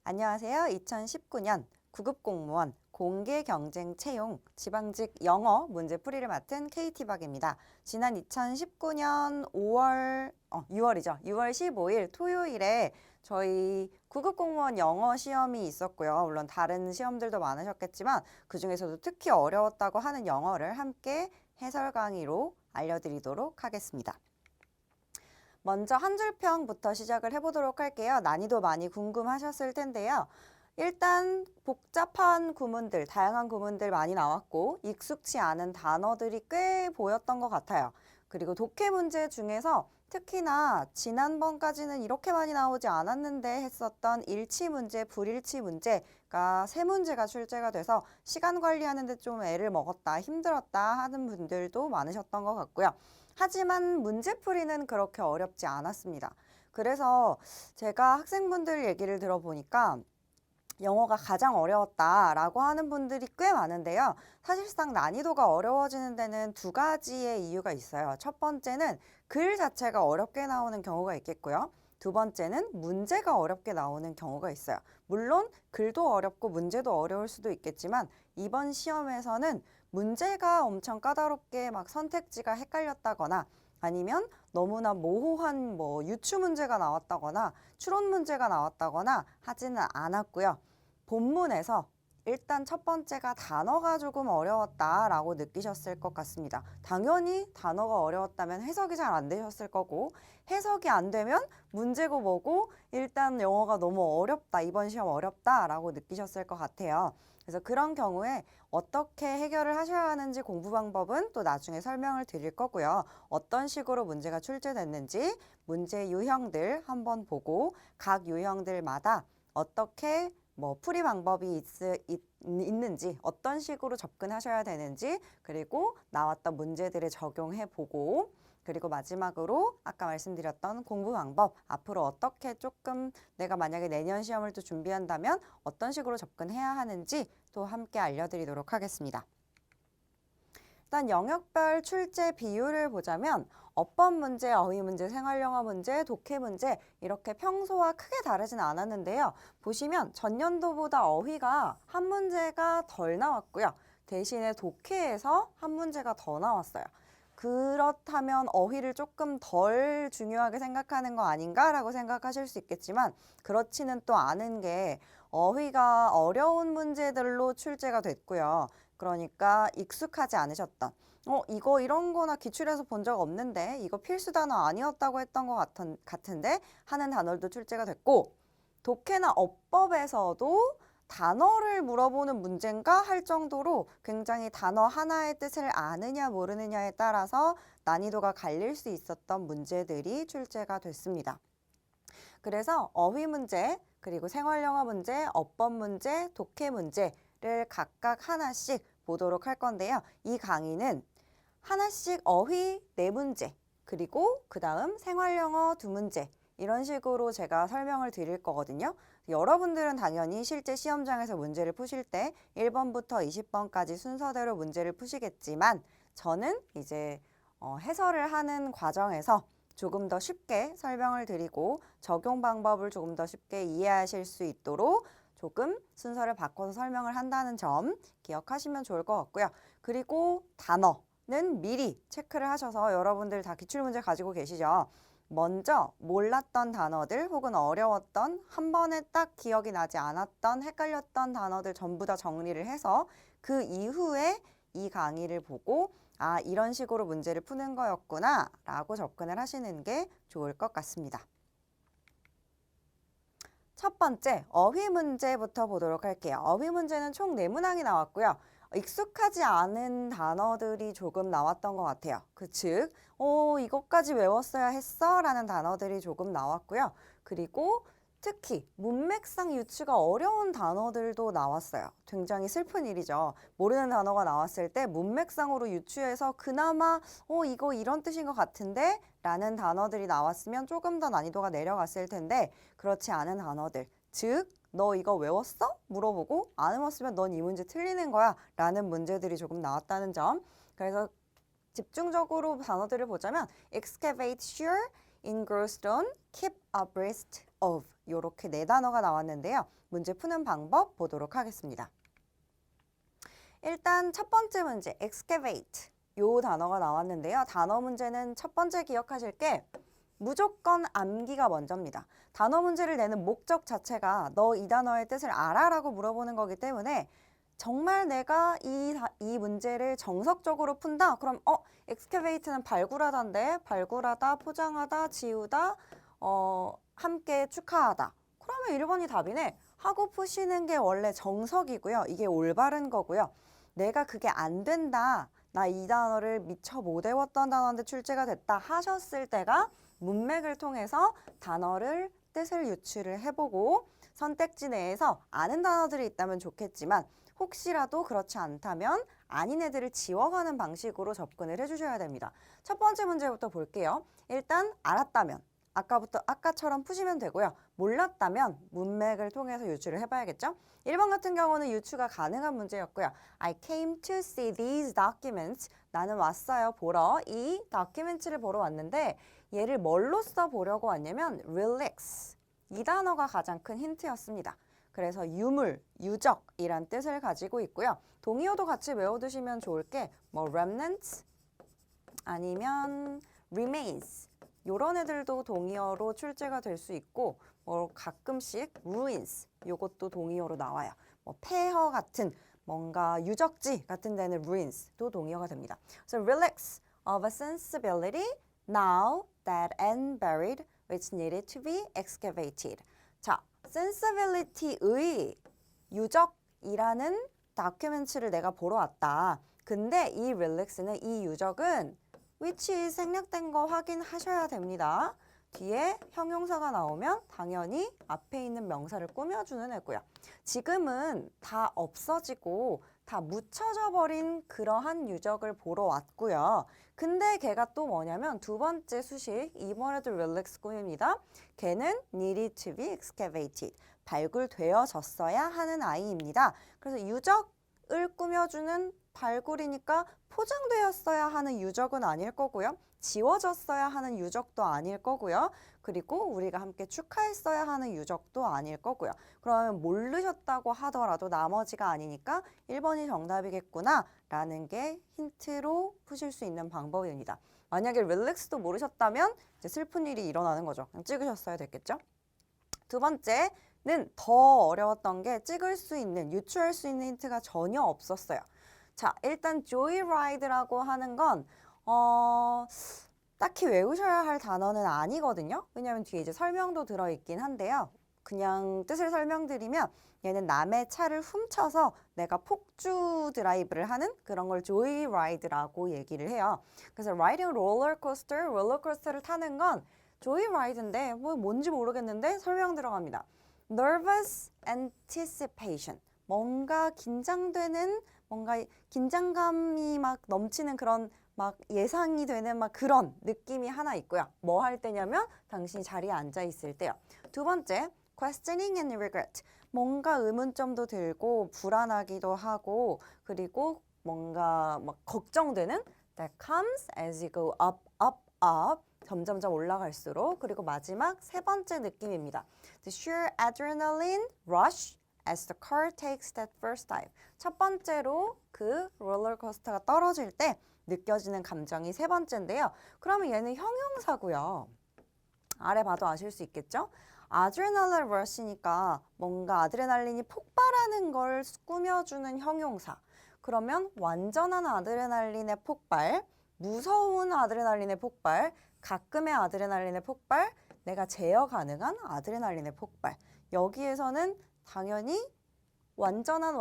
안녕하세요. 2019년 9급 공무원 공개 경쟁 채용 지방직 영어 문제풀이를 맡은 KT박입니다. 지난 2019년 6월 15일 토요일에 저희 9급 공무원 영어 시험이 있었고요. 물론 다른 시험들도 많으셨겠지만 그중에서도 특히 어려웠다고 하는 영어를 함께 해설 강의로 알려드리도록 하겠습니다. 먼저 한 줄평부터 시작을 해보도록 할게요. 난이도 많이 궁금하셨을 텐데요. 일단 복잡한 구문들, 다양한 구문들 많이 나왔고 익숙치 않은 단어들이 꽤 보였던 것 같아요. 그리고 독해 문제 중에서 특히나 지난번까지는 이렇게 많이 나오지 않았는데 했었던 일치 문제, 불일치 문제가 세 문제가 출제가 돼서 시간 관리하는 데 좀 애를 먹었다, 힘들었다 하는 분들도 많으셨던 것 같고요. 하지만 문제풀이는 그렇게 어렵지 않았습니다. 그래서 제가 학생분들 얘기를 들어보니까 영어가 가장 어려웠다라고 하는 분들이 꽤 많은데요. 사실상 난이도가 어려워지는 데는 두 가지의 이유가 있어요. 첫 번째는 글 자체가 어렵게 나오는 경우가 있겠고요. 두 번째는 문제가 어렵게 나오는 경우가 있어요. 물론 글도 어렵고 문제도 어려울 수도 있겠지만 이번 시험에서는 문제가 엄청 까다롭게 막 선택지가 헷갈렸다거나 아니면 너무나 모호한 유추 문제가 나왔다거나 추론 문제가 나왔다거나 하지는 않았고요. 본문에서 일단 첫 번째가 단어가 조금 어려웠다라고 느끼셨을 것 같습니다. 당연히 단어가 어려웠다면 해석이 잘 안 되셨을 거고 해석이 안 되면 문제고 뭐고 일단 영어가 너무 어렵다, 이번 시험 어렵다라고 느끼셨을 것 같아요. 그래서 그런 경우에 어떻게 해결을 하셔야 하는지 공부 방법은 또 나중에 설명을 드릴 거고요. 어떤 식으로 문제가 출제됐는지 문제 유형들 한번 보고 각 유형들마다 어떻게 풀이 방법이 있는지, 어떤 식으로 접근하셔야 되는지, 그리고 나왔던 문제들을 적용해 보고, 그리고 마지막으로 아까 말씀드렸던 공부 방법, 앞으로 어떻게 조금 내가 만약에 내년 시험을 또 준비한다면 어떤 식으로 접근해야 하는지 또 함께 알려드리도록 하겠습니다. 일단 영역별 출제 비율을 보자면 어법 문제, 어휘 문제, 생활영어 문제, 독해 문제 이렇게 평소와 크게 다르진 않았는데요. 보시면 전년도보다 어휘가 한 문제가 덜 나왔고요. 대신에 독해에서 한 문제가 더 나왔어요. 그렇다면 어휘를 조금 덜 중요하게 생각하는 거 아닌가라고 생각하실 수 있겠지만 그렇지는 또 않은 게 어휘가 어려운 문제들로 출제가 됐고요. 그러니까 익숙하지 않으셨던 이거 이런 거나 기출에서 본 적 없는데 이거 필수 단어 아니었다고 했던 것 같은데 하는 단어도 출제가 됐고 독해나 어법에서도 단어를 물어보는 문제인가 할 정도로 굉장히 단어 하나의 뜻을 아느냐 모르느냐에 따라서 난이도가 갈릴 수 있었던 문제들이 출제가 됐습니다. 그래서 어휘 문제, 그리고 생활영어 문제, 어법 문제, 독해 문제를 각각 하나씩 보도록 할 건데요. 이 강의는 하나씩 어휘 4문제, 그리고 그 다음 생활영어 2문제 이런 식으로 제가 설명을 드릴 거거든요. 여러분들은 당연히 실제 시험장에서 문제를 푸실 때 1번부터 20번까지 순서대로 문제를 푸시겠지만 저는 이제 해설을 하는 과정에서 조금 더 쉽게 설명을 드리고 적용 방법을 조금 더 쉽게 이해하실 수 있도록 조금 순서를 바꿔서 설명을 한다는 점 기억하시면 좋을 것 같고요. 그리고 단어는 미리 체크를 하셔서 여러분들 다 기출문제 가지고 계시죠? 먼저 몰랐던 단어들 혹은 어려웠던 한 번에 딱 기억이 나지 않았던 헷갈렸던 단어들 전부 다 정리를 해서 그 이후에 이 강의를 보고 아, 이런 식으로 문제를 푸는 거였구나 라고 접근을 하시는 게 좋을 것 같습니다. 첫 번째, 어휘 문제부터 보도록 할게요. 어휘 문제는 총 4문항이 나왔고요. 익숙하지 않은 단어들이 조금 나왔던 것 같아요. 즉, 이것까지 외웠어야 했어? 라는 단어들이 조금 나왔고요. 그리고 특히 문맥상 유추가 어려운 단어들도 나왔어요. 굉장히 슬픈 일이죠. 모르는 단어가 나왔을 때 문맥상으로 유추해서 그나마 이거 이런 뜻인 것 같은데 라는 단어들이 나왔으면 조금 더 난이도가 내려갔을 텐데 그렇지 않은 단어들, 즉 너 이거 외웠어? 물어보고 안 외웠으면 넌 이 문제 틀리는 거야 라는 문제들이 조금 나왔다는 점. 그래서 집중적으로 단어들을 보자면 excavate, shear, engross stone, keep abreast of 이렇게 네 단어가 나왔는데요. 문제 푸는 방법 보도록 하겠습니다. 일단 첫 번째 문제 excavate 요 단어가 나왔는데요. 단어 문제는 첫 번째 기억하실 게 무조건 암기가 먼저입니다. 단어 문제를 내는 목적 자체가 너 이 단어의 뜻을 알아? 라고 물어보는 거기 때문에 정말 내가 이 문제를 정석적으로 푼다? 그럼 excavate는 발굴하다인데 발굴하다, 포장하다, 지우다, 함께 축하하다. 그러면 1번이 답이네. 하고 푸시는 게 원래 정석이고요. 이게 올바른 거고요. 내가 그게 안 된다. 나 이 단어를 미처 못 외웠던 단어인데 출제가 됐다 하셨을 때가 문맥을 통해서 단어를 뜻을 유추를 해보고 선택지 내에서 아는 단어들이 있다면 좋겠지만 혹시라도 그렇지 않다면 아닌 애들을 지워가는 방식으로 접근을 해주셔야 됩니다. 첫 번째 문제부터 볼게요. 일단 알았다면 아까처럼 푸시면 되고요. 몰랐다면 문맥을 통해서 유추를 해봐야겠죠? 1번 같은 경우는 유추가 가능한 문제였고요. I came to see these documents. 나는 왔어요. 보러. 이 documents를 보러 왔는데 얘를 뭘로 써보려고 왔냐면 relax. 이 단어가 가장 큰 힌트였습니다. 그래서 유물, 유적이란 뜻을 가지고 있고요. 동의어도 같이 외워두시면 좋을 게 뭐 remnants 아니면 remains 요런 애들도 동의어로 출제가 될 수 있고 뭐 가끔씩 ruins 요것도 동의어로 나와요. 뭐 폐허 같은 뭔가 유적지 같은 데는 ruins도 동의어가 됩니다. So relics of a sensibility now dead and buried which needed to be excavated. 자, sensibility의 유적이라는 다큐멘터리를 내가 보러 왔다. 근데 이 relics는 이 유적은 which 생략된 거 확인하셔야 됩니다. 뒤에 형용사가 나오면 당연히 앞에 있는 명사를 꾸며주는 애고요. 지금은 다 없어지고 다 묻혀져 버린 그러한 유적을 보러 왔고요. 근데 걔가 또 뭐냐면 두 번째 수식, 이번에도 relics 꾸밉니다. 걔는 needed to be excavated. 발굴되어졌어야 하는 아이입니다. 그래서 유적을 꾸며주는 발굴이니까 포장되었어야 하는 유적은 아닐 거고요. 지워졌어야 하는 유적도 아닐 거고요. 그리고 우리가 함께 축하했어야 하는 유적도 아닐 거고요. 그러면 모르셨다고 하더라도 나머지가 아니니까 1번이 정답이겠구나 라는 게 힌트로 푸실 수 있는 방법입니다. 만약에 릴렉스도 모르셨다면 이제 슬픈 일이 일어나는 거죠. 그냥 찍으셨어야 됐겠죠? 두 번째는 더 어려웠던 게 찍을 수 있는, 유추할 수 있는 힌트가 전혀 없었어요. 자, 일단 joyride라고 하는 건 딱히 외우셔야 할 단어는 아니거든요. 왜냐하면 뒤에 이제 설명도 들어있긴 한데요. 그냥 뜻을 설명드리면 얘는 남의 차를 훔쳐서 내가 폭주 드라이브를 하는 그런 걸 joyride라고 얘기를 해요. 그래서 riding roller coaster, 롤러코스터를 타는 건 joyride인데 뭔지 모르겠는데 설명 들어갑니다. nervous anticipation, 뭔가 긴장되는 뭔가 긴장감이 막 넘치는 그런 막 예상이 되는 막 그런 느낌이 하나 있고요. 뭐 할 때냐면 당신이 자리에 앉아 있을 때요. 두 번째, questioning and regret. 뭔가 의문점도 들고 불안하기도 하고 그리고 뭔가 막 걱정되는 that comes as you go up, up, up. 점점점 올라갈수록. 그리고 마지막 세 번째 느낌입니다. The sheer adrenaline rush as the car takes that first dive. 첫 번째로 그 롤러코스터가 떨어질 때 느껴지는 감정이 세 번째인데요. 그러면 얘는 형용사고요. 아래 봐도 아실 수 있겠죠? 아드레날린 러시니까 뭔가 아드레날린이 폭발하는 걸 꾸며주는 형용사. 그러면 완전한 아드레날린의 폭발, 무서운 아드레날린의 폭발, 가끔의 아드레날린의 폭발, 내가 제어 가능한 아드레날린의 폭발. 여기에서는 당연히 완전한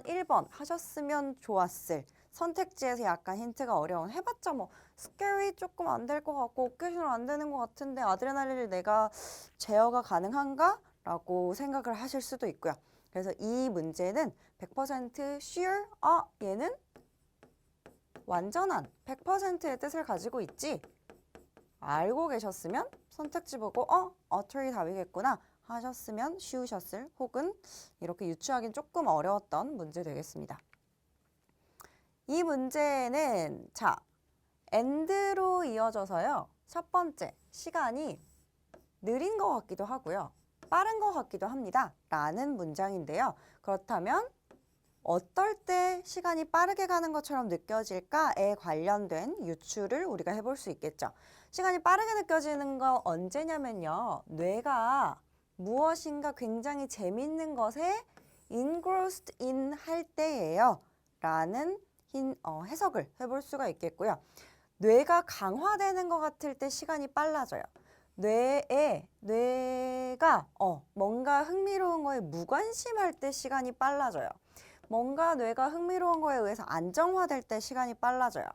1번 하셨으면 좋았을. 선택지에서 약간 힌트가 어려운. 해봤자 뭐 스케리 조금 안 될 것 같고 어깨신호 안 되는 것 같은데 아드레날린을 내가 제어가 가능한가? 라고 생각을 하실 수도 있고요. 그래서 이 문제는 100% sure, 얘는 완전한 100%의 뜻을 가지고 있지? 알고 계셨으면 선택지 보고 utter이 답이겠구나 하셨으면 쉬우셨을 혹은 이렇게 유추하기는 조금 어려웠던 문제 되겠습니다. 이 문제는 자, and로 이어져서요. 첫 번째, 시간이 느린 것 같기도 하고요. 빠른 것 같기도 합니다. 라는 문장인데요. 그렇다면 어떨 때 시간이 빠르게 가는 것처럼 느껴질까에 관련된 유추를 우리가 해볼 수 있겠죠. 시간이 빠르게 느껴지는 거 언제냐면요. 뇌가 무엇인가 굉장히 재밌는 것에 engrossed in 할 때예요. 라는 해석을 해볼 수가 있겠고요. 뇌가 강화되는 것 같을 때 시간이 빨라져요. 뇌가 뭔가 흥미로운 거에 무관심할 때 시간이 빨라져요. 뭔가 뇌가 흥미로운 거에 의해서 안정화될 때 시간이 빨라져요.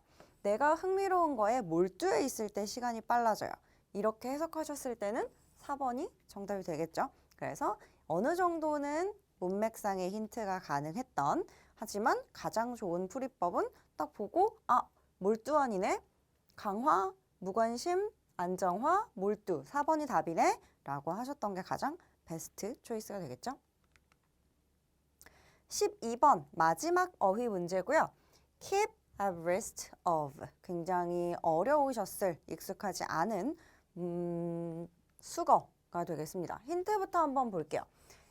내가 흥미로운 거에 몰두해 있을 때 시간이 빨라져요. 이렇게 해석하셨을 때는 4번이 정답이 되겠죠. 그래서 어느 정도는 문맥상의 힌트가 가능했던, 하지만 가장 좋은 풀이법은 딱 보고 몰두한이네, 강화, 무관심, 안정화, 몰두 4번이 답이네 라고 하셨던 게 가장 베스트 초이스가 되겠죠. 12번 마지막 어휘 문제고요. Keep abreast of 굉장히 어려우셨을, 익숙하지 않은 수거가 되겠습니다. 힌트부터 한번 볼게요.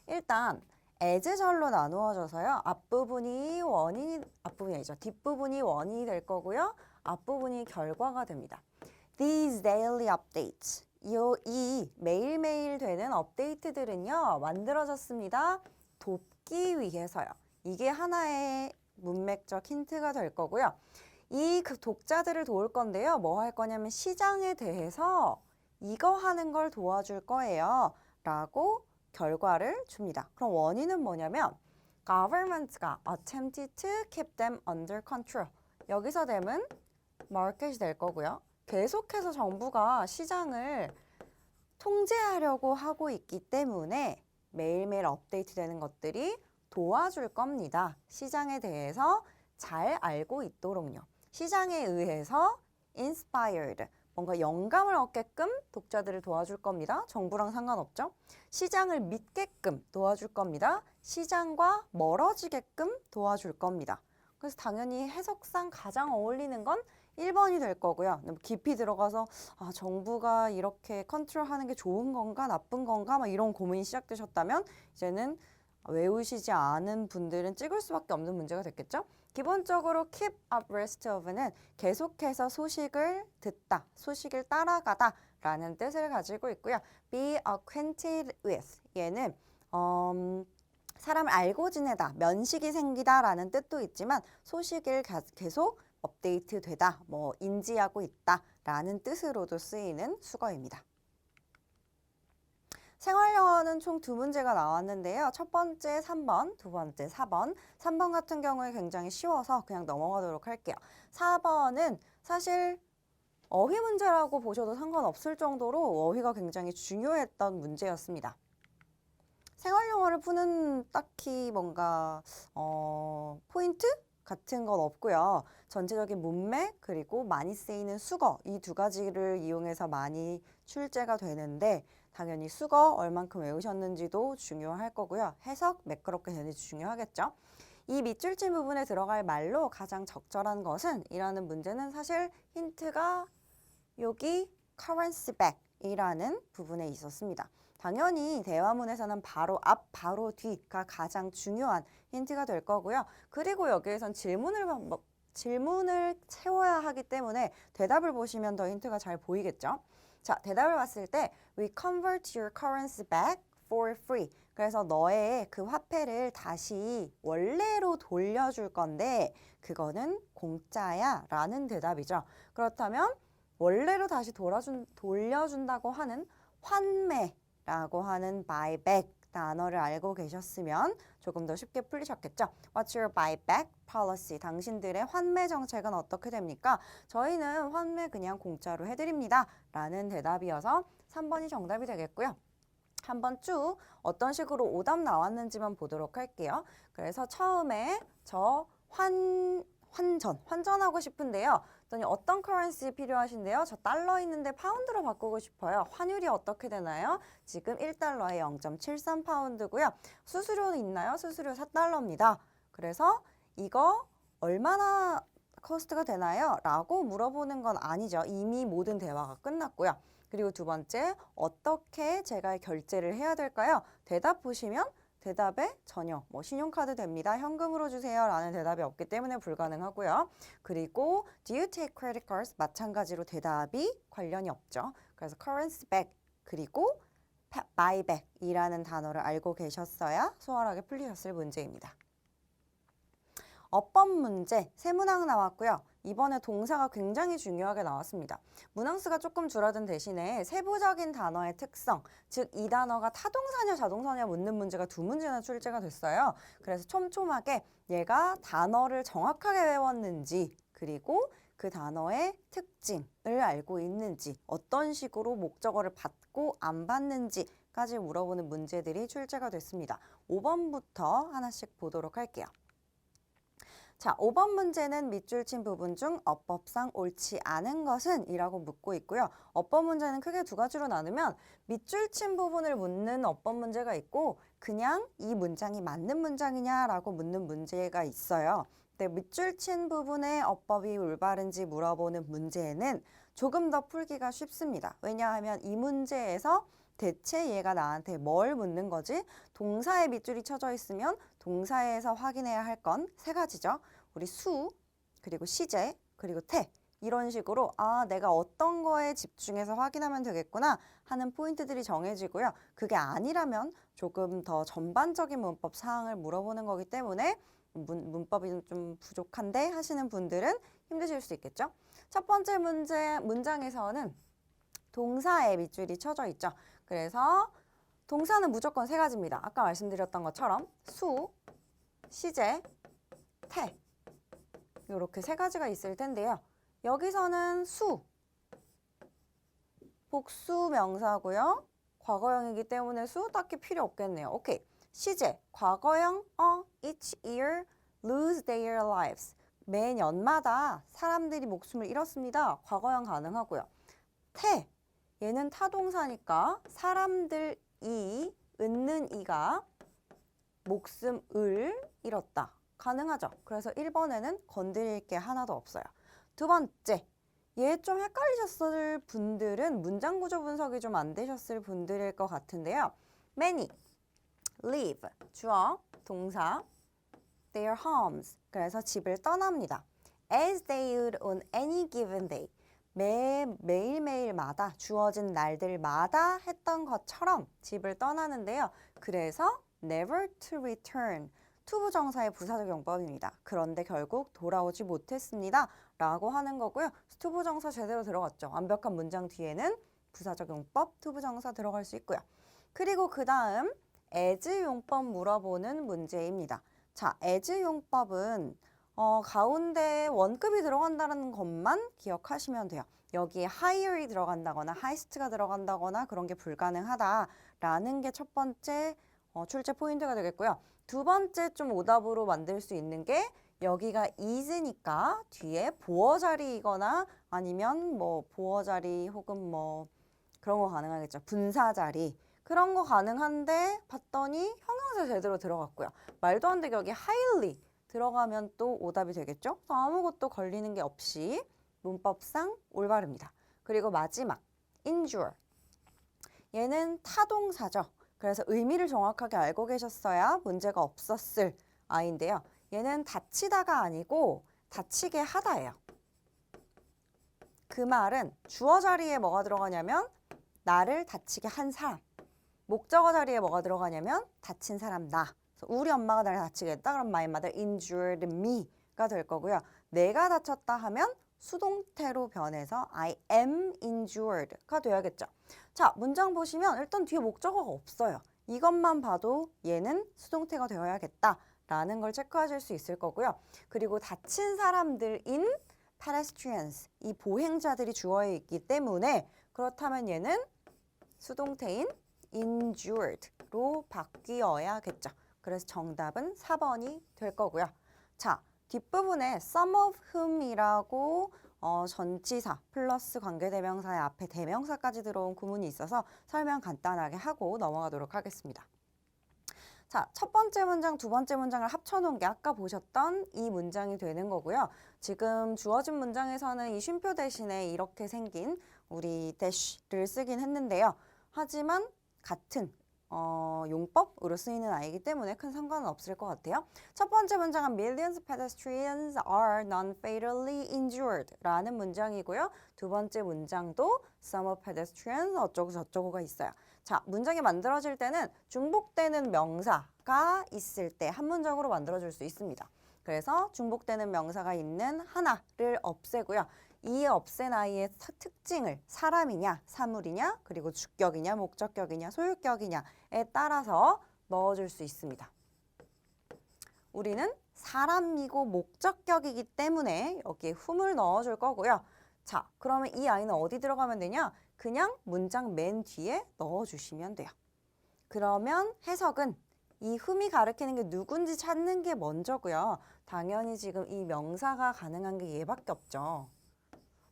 일단 as절로 나누어져서요. 앞부분이 아니죠. 뒷부분이 원인이 될 거고요. 앞부분이 결과가 됩니다. These daily updates. 이 매일매일 되는 업데이트들은요. 만들어졌습니다. 돕기 위해서요. 이게 하나의 문맥적 힌트가 될 거고요. 이 독자들을 도울 건데요. 뭐 할 거냐면 시장에 대해서 이거 하는 걸 도와줄 거예요. 라고 결과를 줍니다. 그럼 원인은 뭐냐면 government가 attempted to keep them under control. 여기서 them은 market이 될 거고요. 계속해서 정부가 시장을 통제하려고 하고 있기 때문에 매일매일 업데이트되는 것들이 도와줄 겁니다. 시장에 대해서 잘 알고 있도록요. 시장에 의해서 inspired, 뭔가 영감을 얻게끔 독자들을 도와줄 겁니다. 정부랑 상관없죠. 시장을 믿게끔 도와줄 겁니다. 시장과 멀어지게끔 도와줄 겁니다. 그래서 당연히 해석상 가장 어울리는 건 1번이 될 거고요. 깊이 들어가서 정부가 이렇게 컨트롤하는 게 좋은 건가 나쁜 건가 막 이런 고민이 시작되셨다면 이제는 외우시지 않은 분들은 찍을 수밖에 없는 문제가 됐겠죠. 기본적으로 keep abreast of는 계속해서 소식을 듣다, 소식을 따라가다 라는 뜻을 가지고 있고요. be acquainted with 얘는 사람을 알고 지내다, 면식이 생기다 라는 뜻도 있지만 소식을 계속 업데이트 되다, 인지하고 있다 라는 뜻으로도 쓰이는 수거입니다. 생활영어는 총 2문제가 나왔는데요. 첫 번째 3번, 두 번째 4번. 3번 같은 경우에 굉장히 쉬워서 그냥 넘어가도록 할게요. 4번은 사실 어휘 문제라고 보셔도 상관없을 정도로 어휘가 굉장히 중요했던 문제였습니다. 생활영어를 푸는 딱히 뭔가 포인트 같은 건 없고요. 전체적인 문맥 그리고 많이 쓰이는 수거 이 두 가지를 이용해서 많이 출제가 되는데 당연히 수거 얼만큼 외우셨는지도 중요할 거고요. 해석 매끄럽게 되는지 중요하겠죠. 이 밑줄친 부분에 들어갈 말로 가장 적절한 것은 이라는 문제는 사실 힌트가 여기 currency back이라는 부분에 있었습니다. 당연히 대화문에서는 바로 앞, 바로 뒤가 가장 중요한 힌트가 될 거고요. 그리고 여기에선 질문을 채워야 하기 때문에 대답을 보시면 더 힌트가 잘 보이겠죠. 자, 대답을 봤을 때 We convert your currency back for free. 그래서 너의 그 화폐를 다시 원래로 돌려줄 건데 그거는 공짜야 라는 대답이죠. 그렇다면 원래로 다시 돌려준다고 하는 환매라고 하는 buy back 단어를 알고 계셨으면 조금 더 쉽게 풀리셨겠죠. What's your buyback policy? 당신들의 환매 정책은 어떻게 됩니까? 저희는 환매 그냥 공짜로 해드립니다. 라는 대답이어서 3번이 정답이 되겠고요. 한번 쭉 어떤 식으로 오답 나왔는지만 보도록 할게요. 그래서 처음에 저 환전하고 싶은데요. 그랬더니 어떤 커런시 필요하신데요? 저 달러 있는데 파운드로 바꾸고 싶어요. 환율이 어떻게 되나요? 지금 1달러에 0.73 파운드고요. 수수료 있나요? 수수료 4달러입니다. 그래서 이거 얼마나 코스트가 되나요? 라고 물어보는 건 아니죠. 이미 모든 대화가 끝났고요. 그리고 두 번째, 어떻게 제가 결제를 해야 될까요? 대답 보시면 대답에 전혀 뭐 신용카드 됩니다. 현금으로 주세요 라는 대답이 없기 때문에 불가능하고요. 그리고 do you take credit cards? 마찬가지로 대답이 관련이 없죠. 그래서 currency back 그리고 buy back 이라는 단어를 알고 계셨어야 수월하게 풀리셨을 문제입니다. 어법 문제 세 문항 나왔고요. 이번에 동사가 굉장히 중요하게 나왔습니다. 문항수가 조금 줄어든 대신에 세부적인 단어의 특성, 즉 이 단어가 타동사냐 자동사냐 묻는 문제가 두 문제나 출제가 됐어요. 그래서 촘촘하게 얘가 단어를 정확하게 외웠는지 그리고 그 단어의 특징을 알고 있는지 어떤 식으로 목적어를 받고 안 받는지까지 물어보는 문제들이 출제가 됐습니다. 5번부터 하나씩 보도록 할게요. 자, 5번 문제는 밑줄 친 부분 중 어법상 옳지 않은 것은? 이라고 묻고 있고요. 어법 문제는 크게 두 가지로 나누면 밑줄 친 부분을 묻는 어법 문제가 있고 그냥 이 문장이 맞는 문장이냐라고 묻는 문제가 있어요. 근데 밑줄 친 부분의 어법이 올바른지 물어보는 문제는 조금 더 풀기가 쉽습니다. 왜냐하면 이 문제에서 대체 얘가 나한테 뭘 묻는 거지? 동사에 밑줄이 쳐져 있으면 동사에서 확인해야 할 건 세 가지죠. 우리 수, 그리고 시제, 그리고 태. 이런 식으로 아 내가 어떤 거에 집중해서 확인하면 되겠구나 하는 포인트들이 정해지고요. 그게 아니라면 조금 더 전반적인 문법 사항을 물어보는 거기 때문에 문법이 좀 부족한데 하시는 분들은 힘드실 수 있겠죠. 첫 번째 문장에서는 동사에 밑줄이 쳐져 있죠. 그래서 동사는 무조건 세 가지입니다. 아까 말씀드렸던 것처럼 수, 시제, 태 이렇게 세 가지가 있을 텐데요. 여기서는 수, 복수 명사고요. 과거형이기 때문에 수 딱히 필요 없겠네요. 오케이. 시제, 과거형 each year lose their lives. 매 년마다 사람들이 목숨을 잃었습니다. 과거형 가능하고요. 태, 얘는 타동사니까 사람들이 얻는 이가 목숨을 잃었다. 가능하죠. 그래서 1번에는 건드릴 게 하나도 없어요. 두 번째, 얘 좀 헷갈리셨을 분들은 문장 구조 분석이 좀 안 되셨을 분들일 것 같은데요. Many, leave, 주어, 동사, their homes, 그래서 집을 떠납니다. As they would on any given day, 매일매일마다 주어진 날들마다 했던 것처럼 집을 떠나는데요. 그래서 never to return, 투부정사의 부사적 용법입니다. 그런데 결국 돌아오지 못했습니다. 라고 하는 거고요. 투부정사 제대로 들어갔죠. 완벽한 문장 뒤에는 부사적 용법, 투부정사 들어갈 수 있고요. 그리고 그 다음 as 용법 물어보는 문제입니다. 자, as 용법은 가운데 원급이 들어간다는 것만 기억하시면 돼요. 여기에 higher이 들어간다거나 highest가 들어간다거나 그런 게 불가능하다라는 게 첫 번째 출제 포인트가 되겠고요. 두 번째 좀 오답으로 만들 수 있는 게 여기가 is니까 뒤에 보어 자리이거나 아니면 뭐 보어 자리 혹은 뭐 그런 거 가능하겠죠. 분사 자리. 그런 거 가능한데 봤더니 형용사 제대로 들어갔고요. 말도 안 되게 여기 highly 들어가면 또 오답이 되겠죠. 아무것도 걸리는 게 없이 문법상 올바릅니다. 그리고 마지막 injure. 얘는 타동사죠. 그래서 의미를 정확하게 알고 계셨어야 문제가 없었을 아이인데요. 얘는 다치다가 아니고 다치게 하다예요. 그 말은 주어 자리에 뭐가 들어가냐면 나를 다치게 한 사람. 목적어 자리에 뭐가 들어가냐면 다친 사람 나. 그래서 우리 엄마가 나를 다치게 했다. 그럼 my mother injured me가 될 거고요. 내가 다쳤다 하면 수동태로 변해서 I am injured가 되어야겠죠. 자, 문장 보시면 일단 뒤에 목적어가 없어요. 이것만 봐도 얘는 수동태가 되어야겠다라는 걸 체크하실 수 있을 거고요. 그리고 다친 사람들인 pedestrians, 이 보행자들이 주어에 있기 때문에 그렇다면 얘는 수동태인 injured로 바뀌어야겠죠. 그래서 정답은 4번이 될 거고요. 자, 뒷부분에 some of whom이라고 전치사 플러스 관계대명사의 앞에 대명사까지 들어온 구문이 있어서 설명 간단하게 하고 넘어가도록 하겠습니다. 자, 첫 번째 문장, 두 번째 문장을 합쳐놓은 게 아까 보셨던 이 문장이 되는 거고요. 지금 주어진 문장에서는 이 쉼표 대신에 이렇게 생긴 우리 dash를 쓰긴 했는데요. 하지만 같은 용법으로 쓰이는 아이기 때문에 큰 상관은 없을 것 같아요. 첫 번째 문장은 Millions of pedestrians are non-fatally injured 라는 문장이고요. 두 번째 문장도 Some of pedestrians 어쩌고 저쩌고가 있어요. 자, 문장이 만들어질 때는 중복되는 명사가 있을 때 한 문장으로 만들어줄 수 있습니다. 그래서 중복되는 명사가 있는 하나를 없애고요. 이 없앤 아이의 특징을 사람이냐, 사물이냐, 그리고 주격이냐, 목적격이냐, 소유격이냐에 따라서 넣어줄 수 있습니다. 우리는 사람이고 목적격이기 때문에 여기에 whom을 넣어줄 거고요. 자, 그러면 이 아이는 어디 들어가면 되냐? 그냥 문장 맨 뒤에 넣어주시면 돼요. 그러면 해석은 이 whom이 가리키는 게 누군지 찾는 게 먼저고요. 당연히 지금 이 명사가 가능한 게 얘밖에 없죠.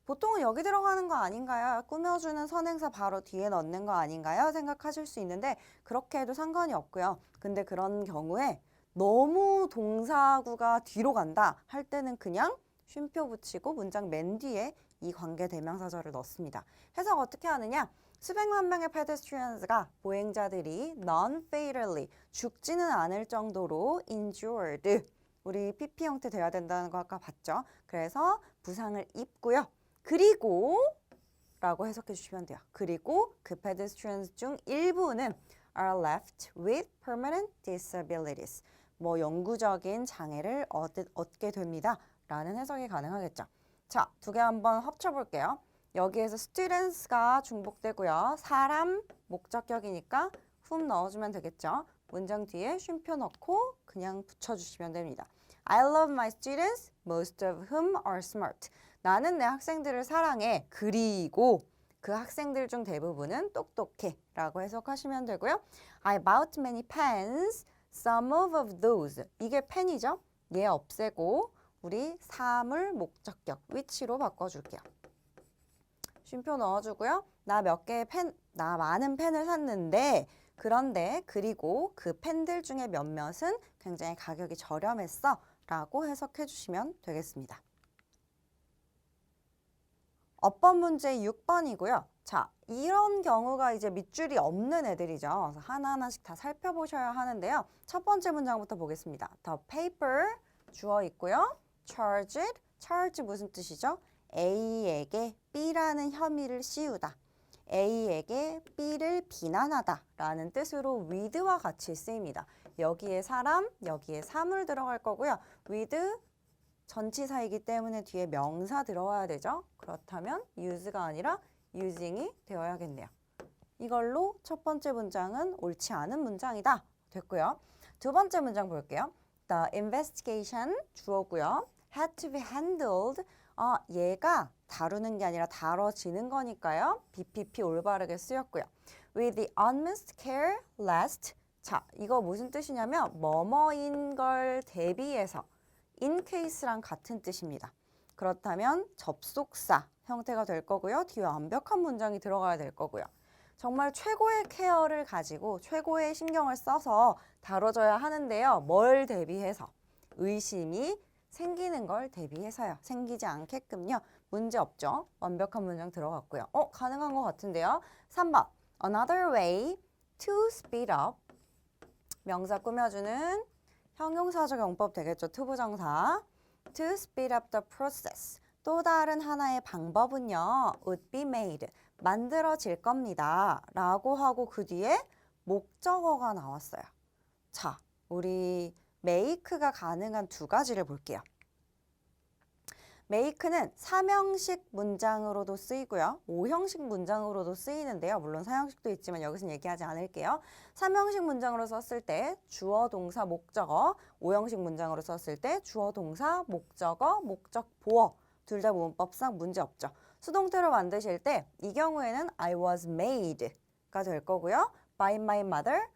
보통은 여기 들어가는 거 아닌가요? 꾸며주는 선행사 바로 뒤에 넣는 거 아닌가요? 생각하실 수 있는데 그렇게 해도 상관이 없고요. 근데 그런 경우에 너무 동사구가 뒤로 간다 할 때는 그냥 쉼표 붙이고 문장 맨 뒤에 이 관계 대명사절을 넣습니다. 해석 어떻게 하느냐? 수백만 명의 pedestrians가 보행자들이 non-fatally 죽지는 않을 정도로 injured 우리 PP 형태 돼야 된다는 거 아까 봤죠? 그래서 부상을 입고요. 그리고 라고 해석해 주시면 돼요. 그리고 그 pedestrians 중 일부는 are left with permanent disabilities. 뭐 영구적인 장애를 얻게 됩니다. 라는 해석이 가능하겠죠. 자, 두 개 한번 합쳐볼게요. 여기에서 students가 중복되고요. 사람, 목적격이니까 whom 넣어주면 되겠죠. 문장 뒤에 쉼표 넣고 그냥 붙여주시면 됩니다. I love my students, most of whom are smart. 나는 내 학생들을 사랑해. 그리고 그 학생들 중 대부분은 똑똑해 라고 해석하시면 되고요. I bought many pens, some of those. 이게 펜이죠. 얘 없애고 우리 사물 목적격 which로 바꿔줄게요. 쉼표 넣어주고요. 나 많은 펜을 샀는데 그런데 그리고 그 펜들 중에 몇몇은 굉장히 가격이 저렴했어 라고 해석해 주시면 되겠습니다. 어법 문제 6번이고요. 자, 이런 경우가 이제 밑줄이 없는 애들이죠. 그래서 하나하나씩 다 살펴보셔야 하는데요. 첫 번째 문장부터 보겠습니다. The paper 주어 있고요. charge it, charge 무슨 뜻이죠? A에게 B라는 혐의를 씌우다. A에게 B를 비난하다 라는 뜻으로 with와 같이 쓰입니다. 여기에 사람, 여기에 사물 들어갈 거고요. with 전치사이기 때문에 뒤에 명사 들어와야 되죠. 그렇다면 use가 아니라 using이 되어야겠네요. 이걸로 첫 번째 문장은 옳지 않은 문장이다 됐고요. 두 번째 문장 볼게요. The investigation 주어고요. had to be handled. 얘가 다루는 게 아니라 다뤄지는 거니까요. BPP 올바르게 쓰였고요. With the utmost care lest. 자, 이거 무슨 뜻이냐면 뭐뭐인 걸 대비해서 in case랑 같은 뜻입니다. 그렇다면 접속사 형태가 될 거고요. 뒤에 완벽한 문장이 들어가야 될 거고요. 정말 최고의 케어를 가지고 최고의 신경을 써서 다뤄져야 하는데요. 뭘 대비해서? 의심이 생기는 걸 대비해서요. 생기지 않게끔요. 문제 없죠? 완벽한 문장 들어갔고요. 가능한 것 같은데요. 3번. Another way to speed up. 명사 꾸며주는 형용사적 용법 되겠죠. 투부정사. To speed up the process. 또 다른 하나의 방법은요. would be made. 만들어질 겁니다. 라고 하고 그 뒤에 목적어가 나왔어요. 자, 우리 make가 가능한 두 가지를 볼게요. make는 3형식 문장으로도 쓰이고요. 5형식 문장으로도 쓰이는데요. 물론 4형식도 있지만 여기서는 얘기하지 않을게요. 3형식 문장으로 썼을 때 주어, 동사, 목적어, 5형식 문장으로 썼을 때 주어, 동사, 목적어, 목적, 보어 둘 다 문법상 문제 없죠. 수동태로 만드실 때 이 경우에는 I was made가 될 거고요. by my mother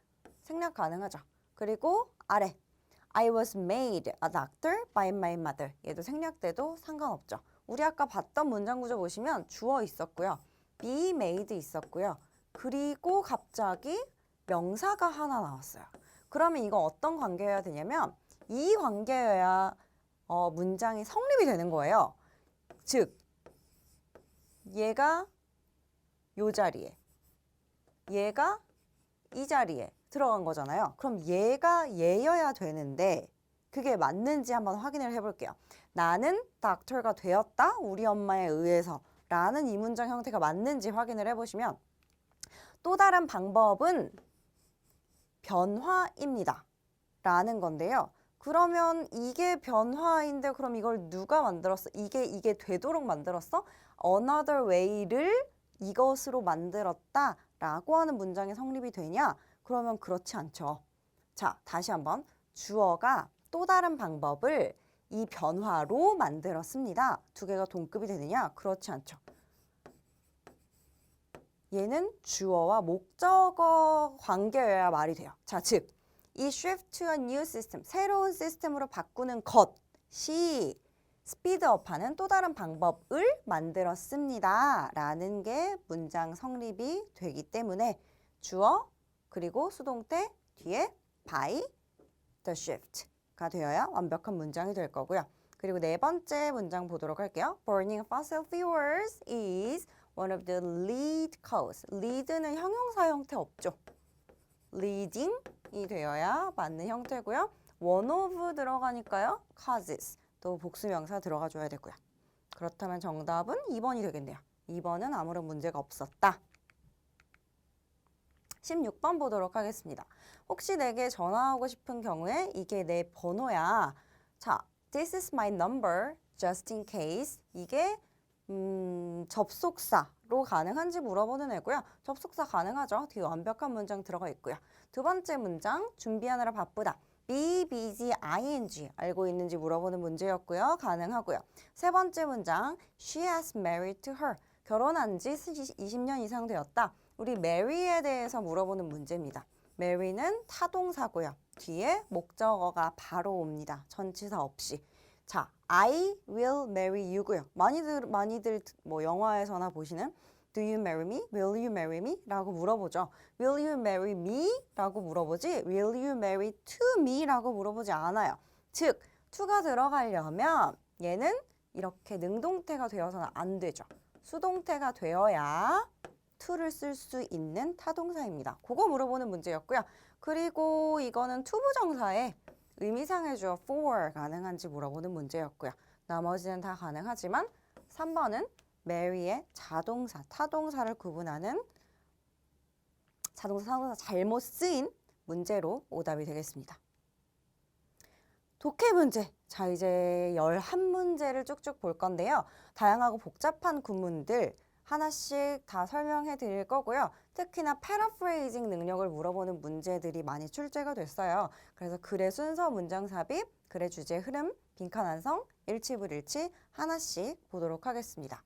생략 가능하죠. 그리고 아래 I was made a doctor by my mother. 얘도 생략돼도 상관없죠. 우리 아까 봤던 문장 구조 보시면 주어 있었고요. be made 있었고요. 그리고 갑자기 명사가 하나 나왔어요. 그러면 이거 어떤 관계여야 되냐면 이 관계여야 문장이 성립이 되는 거예요. 즉 얘가 요 자리에, 얘가 이 자리에 들어간 거잖아요. 그럼 얘가 얘여야 되는데 그게 맞는지 한번 확인을 해볼게요. 나는 닥터가 되었다, 우리 엄마에 의해서 라는 이 문장 형태가 맞는지 확인을 해보시면 또 다른 방법은 변화입니다 라는 건데요. 그러면 이게 변화인데 그럼 이걸 누가 만들었어? 이게 되도록 만들었어? Another way를 이것으로 만들었다 라고 하는 문장이 성립이 되냐? 그러면 그렇지 않죠. 자, 다시 한번. 주어가 또 다른 방법을 이 변화로 만들었습니다. 두 개가 동급이 되느냐? 그렇지 않죠. 얘는 주어와 목적어 관계여야 말이 돼요. 자, 즉, 이 shift to a new system, 새로운 시스템으로 바꾸는 것이 스피드업하는 또 다른 방법을 만들었습니다. 라는 게 문장 성립이 되기 때문에 주어 그리고 수동태 뒤에 by the shift가 되어야 완벽한 문장이 될 거고요. 그리고 네 번째 문장 보도록 할게요. Burning fossil fuels is one of the lead cause. lead는 형용사 형태 없죠. leading이 되어야 맞는 형태고요. one of 들어가니까요. causes. 또 복수명사 들어가줘야 되고요. 그렇다면 정답은 2번이 되겠네요. 2번은 아무런 문제가 없었다. 16번 보도록 하겠습니다. 혹시 내게 전화하고 싶은 경우에 이게 내 번호야. 자, this is my number, just in case. 이게 접속사로 가능한지 물어보는 애고요. 접속사 가능하죠. 뒤에 완벽한 문장 들어가 있고요. 두 번째 문장, 준비하느라 바쁘다. be busy ing 알고 있는지 물어보는 문제였고요. 가능하고요. 세 번째 문장, she has married to her. 결혼한 지 20년 이상 되었다. 우리 mary에 대해서 물어보는 문제입니다. mary는 타동사고요. 뒤에 목적어가 바로 옵니다. 전치사 없이. 자, I will marry you고요. 많이들 뭐 영화에서나 보시는 Do you marry me? Will you marry me? 라고 물어보죠. Will you marry me? 라고 물어보지 Will you marry to me? 라고 물어보지 않아요. 즉, to가 들어가려면 얘는 이렇게 능동태가 되어서는 안 되죠. 수동태가 되어야 to를 쓸 수 있는 타동사입니다. 그거 물어보는 문제였고요. 그리고 이거는 투부정사에 의미상의 주어 for 가능한지 물어보는 문제였고요. 나머지는 다 가능하지만 3번은 mary의 자동사, 타동사를 구분하는 자동사, 타동사 잘못 쓰인 문제로 오답이 되겠습니다. 독해 문제. 자, 이제 11문제를 쭉쭉 볼 건데요. 다양하고 복잡한 구문들 하나씩 다 설명해 드릴 거고요. 특히나 패러프레이징 능력을 물어보는 문제들이 많이 출제가 됐어요. 그래서 글의 순서, 문장 삽입, 글의 주제, 흐름, 빈칸 완성, 일치불일치 하나씩 보도록 하겠습니다.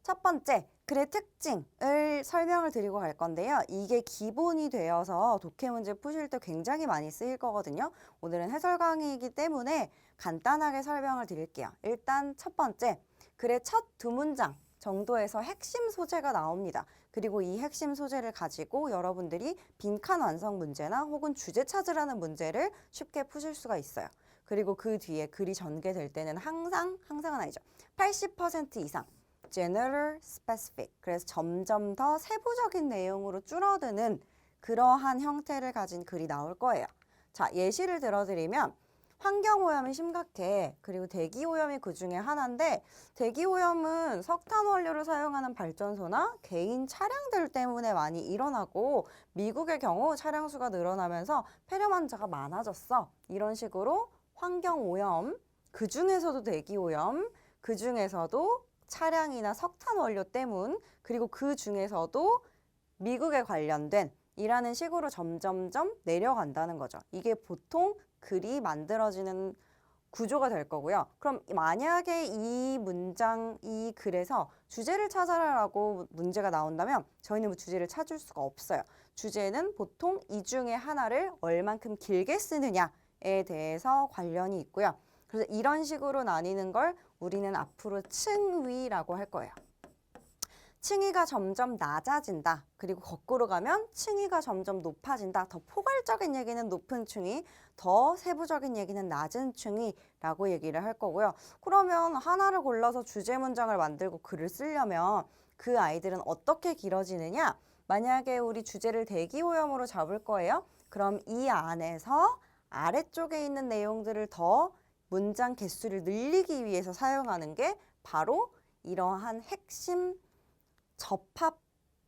첫 번째, 글의 특징을 설명을 드리고 갈 건데요. 이게 기본이 되어서 독해 문제 푸실 때 굉장히 많이 쓰일 거거든요. 오늘은 해설 강의이기 때문에 간단하게 설명을 드릴게요. 일단 첫 번째, 글의 첫 두 문장 정도에서 핵심 소재가 나옵니다. 그리고 이 핵심 소재를 가지고 여러분들이 빈칸 완성 문제나 혹은 주제 찾으라는 문제를 쉽게 푸실 수가 있어요. 그리고 그 뒤에 글이 전개될 때는 항상은 아니죠. 80% 이상 general, specific. 그래서 점점 더 세부적인 내용으로 줄어드는 그러한 형태를 가진 글이 나올 거예요. 자, 예시를 들어드리면 환경오염이 심각해. 그리고 대기오염이 그 중에 하나인데 대기오염은 석탄 원료를 사용하는 발전소나 개인 차량들 때문에 많이 일어나고 미국의 경우 차량 수가 늘어나면서 폐렴 환자가 많아졌어. 이런 식으로 환경오염, 그 중에서도 대기오염, 그 중에서도 차량이나 석탄 원료 때문, 그리고 그 중에서도 미국에 관련된 이라는 식으로 점점점 내려간다는 거죠. 이게 보통 글이 만들어지는 구조가 될 거고요. 그럼 만약에 이 문장, 이 글에서 주제를 찾아라라고 문제가 나온다면 저희는 뭐 주제를 찾을 수가 없어요. 주제는 보통 이 중에 하나를 얼만큼 길게 쓰느냐에 대해서 관련이 있고요. 그래서 이런 식으로 나뉘는 걸 우리는 앞으로 층위라고 할 거예요. 층위가 점점 낮아진다. 그리고 거꾸로 가면 층위가 점점 높아진다. 더 포괄적인 얘기는 높은 층위, 더 세부적인 얘기는 낮은 층위라고 얘기를 할 거고요. 그러면 하나를 골라서 주제 문장을 만들고 글을 쓰려면 그 아이들은 어떻게 길어지느냐? 만약에 우리 주제를 대기오염으로 잡을 거예요. 그럼 이 안에서 아래쪽에 있는 내용들을 더 문장 개수를 늘리기 위해서 사용하는 게 바로 이러한 핵심 접합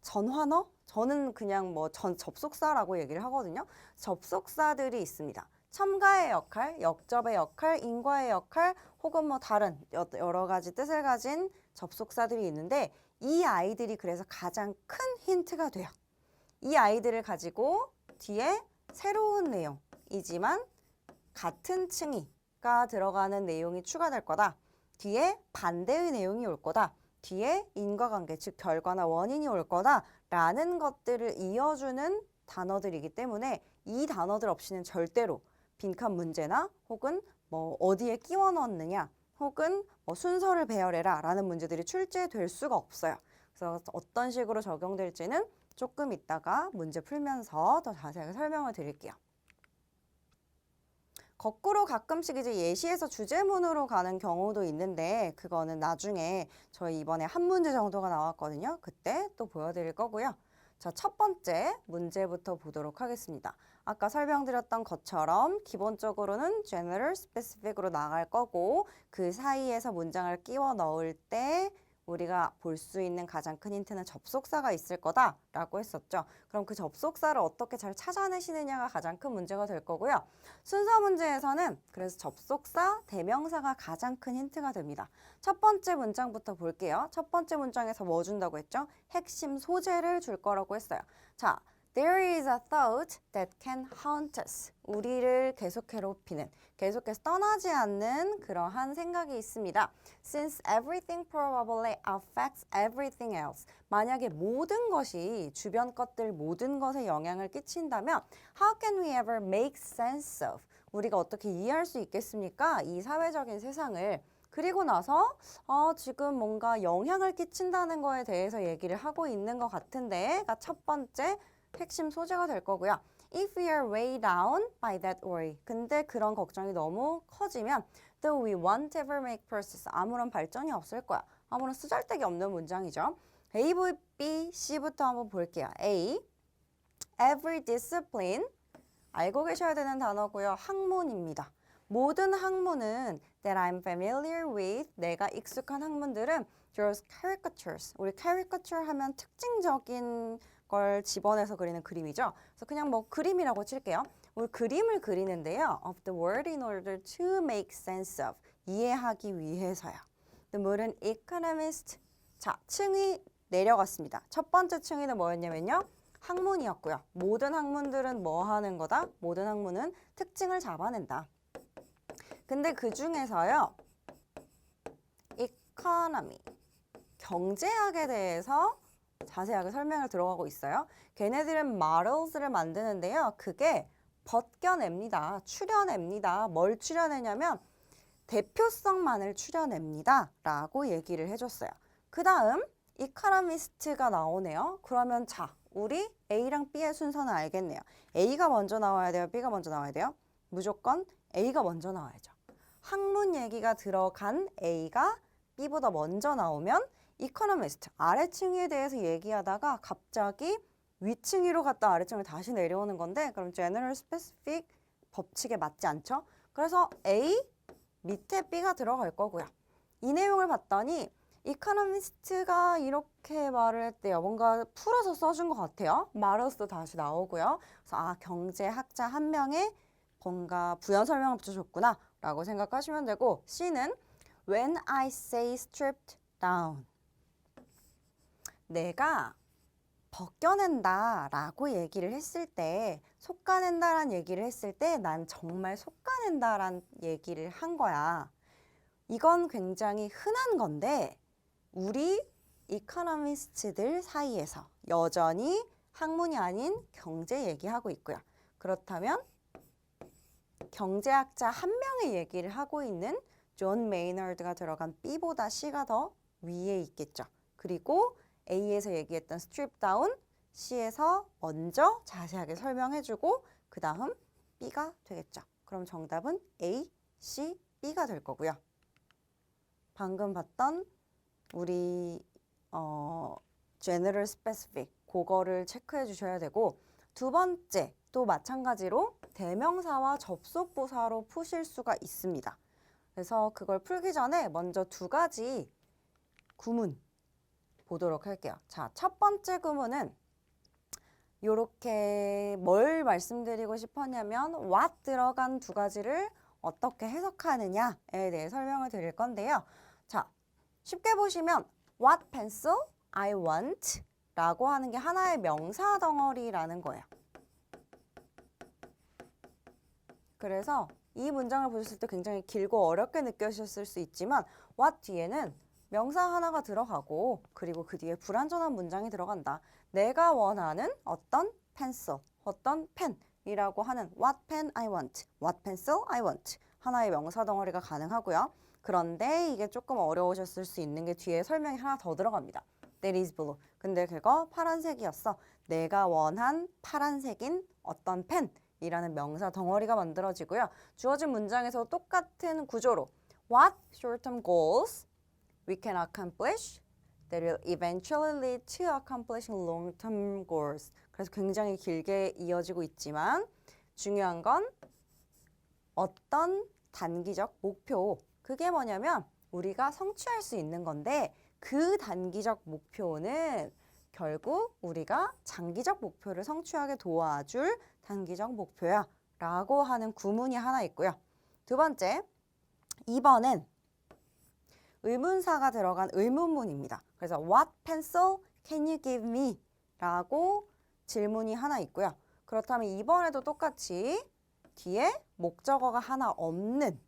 전환어? 저는 그냥 뭐 접속사라고 얘기를 하거든요. 접속사들이 있습니다. 첨가의 역할, 역접의 역할, 인과의 역할, 혹은 뭐 다른 여러 가지 뜻을 가진 접속사들이 있는데 이 아이들이 그래서 가장 큰 힌트가 돼요. 이 아이들을 가지고 뒤에 새로운 내용이지만 같은 층이가 들어가는 내용이 추가될 거다. 뒤에 반대의 내용이 올 거다. 뒤에 인과관계, 즉 결과나 원인이 올 거다라는 것들을 이어주는 단어들이기 때문에 이 단어들 없이는 절대로 빈칸 문제나 혹은 뭐 어디에 끼워 넣느냐 혹은 뭐 순서를 배열해라 라는 문제들이 출제될 수가 없어요. 그래서 어떤 식으로 적용될지는 조금 이따가 문제 풀면서 더 자세하게 설명을 드릴게요. 거꾸로 가끔씩 이제 예시에서 주제문으로 가는 경우도 있는데 그거는 나중에 저희 이번에 한 문제 정도가 나왔거든요. 그때 또 보여드릴 거고요. 자, 첫 번째 문제부터 보도록 하겠습니다. 아까 설명드렸던 것처럼 기본적으로는 general, specific으로 나갈 거고 그 사이에서 문장을 끼워 넣을 때 우리가 볼 수 있는 가장 큰 힌트는 접속사가 있을 거다라고 했었죠. 그럼 그 접속사를 어떻게 잘 찾아내시느냐가 가장 큰 문제가 될 거고요. 순서 문제에서는 그래서 접속사, 대명사가 가장 큰 힌트가 됩니다. 첫 번째 문장부터 볼게요. 첫 번째 문장에서 뭐 준다고 했죠? 핵심 소재를 줄 거라고 했어요. 자, There is a thought that can haunt us. 우리를 계속 괴롭히는, 계속해서 떠나지 않는 그러한 생각이 있습니다. Since everything probably affects everything else. 만약에 모든 것이 주변 것들 모든 것에 영향을 끼친다면 How can we ever make sense of? 우리가 어떻게 이해할 수 있겠습니까? 이 사회적인 세상을. 그리고 나서 지금 뭔가 영향을 끼친다는 거에 대해서 얘기를 하고 있는 것 같은데가 첫 번째 핵심 소재가 될 거고요. If we are way down by that worry. 근데 그런 걱정이 너무 커지면 though we won't ever make progress. 아무런 발전이 없을 거야. 아무런 쓰잘데기 없는 문장이죠. A, B, C부터 한번 볼게요. A. Every discipline. 알고 계셔야 되는 단어고요. 학문입니다. 모든 학문은 that I'm familiar with. 내가 익숙한 학문들은 draws caricatures. 우리 caricature 하면 특징적인 걸 집어내서 그리는 그림이죠. 그래서 그냥 뭐 그림이라고 칠게요. 우리 그림을 그리는데요. Of the word in order to make sense of. 이해하기 위해서요. The modern economist. 자, 층이 내려갔습니다. 첫 번째 층위는 뭐였냐면요. 학문이었고요. 모든 학문들은 뭐 하는 거다? 모든 학문은 특징을 잡아낸다. 근데 그 중에서요. economy. 경제학에 대해서 자세하게 설명을 들어가고 있어요. 걔네들은 models를 만드는데요. 그게 벗겨냅니다. 추려냅니다. 뭘 추려내냐면 대표성만을 추려냅니다. 라고 얘기를 해줬어요. 그 다음 이코노미스트가 나오네요. 그러면 자, 우리 A랑 B의 순서는 알겠네요. A가 먼저 나와야 돼요? B가 먼저 나와야 돼요? 무조건 A가 먼저 나와야죠. 학문 얘기가 들어간 A가 B보다 먼저 나오면 이코노미스트, 아래층위에 대해서 얘기하다가 갑자기 위층위로 갔다 아래층을 다시 내려오는 건데 그럼 general specific 법칙에 맞지 않죠? 그래서 A, 밑에 B가 들어갈 거고요. 이 내용을 봤더니 이코노미스트가 이렇게 말을 했대요. 뭔가 풀어서 써준 것 같아요. 말로도 다시 나오고요. 그래서 경제학자 한 명의 뭔가 부연 설명을 붙여줬구나 라고 생각하시면 되고 C는 When I say stripped down. 내가 벗겨낸다 라고 얘기를 했을 때 솎아낸다라는 얘기를 했을 때 난 정말 솎아낸다라는 얘기를 한 거야. 이건 굉장히 흔한 건데 우리 이코노미스트들 사이에서 여전히 학문이 아닌 경제 얘기하고 있고요. 그렇다면 경제학자 한 명의 얘기를 하고 있는 존 메이너드가 들어간 B보다 C가 더 위에 있겠죠. 그리고 A에서 얘기했던 strip down, C에서 먼저 자세하게 설명해주고 그 다음 B가 되겠죠. 그럼 정답은 A, C, B가 될 거고요. 방금 봤던 우리 general, specific 그거를 체크해 주셔야 되고 두 번째 또 마찬가지로 대명사와 접속부사로 푸실 수가 있습니다. 그래서 그걸 풀기 전에 먼저 두 가지 구문 보도록 할게요. 자, 첫 번째 구문은 요렇게 뭘 말씀드리고 싶었냐면 what 들어간 두 가지를 어떻게 해석하느냐에 대해 설명을 드릴 건데요. 자, 쉽게 보시면 what pencil I want 라고 하는 게 하나의 명사 덩어리라는 거예요. 그래서 이 문장을 보셨을 때 굉장히 길고 어렵게 느껴지셨을 수 있지만 what 뒤에는 명사 하나가 들어가고 그리고 그 뒤에 불완전한 문장이 들어간다. 내가 원하는 어떤 펜슬, 어떤 펜이라고 하는 what pen I want, what pencil I want 하나의 명사 덩어리가 가능하고요. 그런데 이게 조금 어려우셨을 수 있는 게 뒤에 설명이 하나 더 들어갑니다. That is blue. 근데 그거 파란색이었어. 내가 원한 파란색인 어떤 펜이라는 명사 덩어리가 만들어지고요. 주어진 문장에서 똑같은 구조로 what short-term goals we can accomplish that will eventually lead to accomplishing long-term goals. 그래서 굉장히 길게 이어지고 있지만 중요한 건 어떤 단기적 목표, 그게 뭐냐면 우리가 성취할 수 있는 건데 그 단기적 목표는 결국 우리가 장기적 목표를 성취하게 도와줄 단기적 목표야 라고 하는 구문이 하나 있고요. 두 번째, 2번은 의문사가 들어간 의문문입니다. 그래서 what pencil can you give me? 라고 질문이 하나 있고요. 그렇다면 이번에도 똑같이 뒤에 목적어가 하나 없는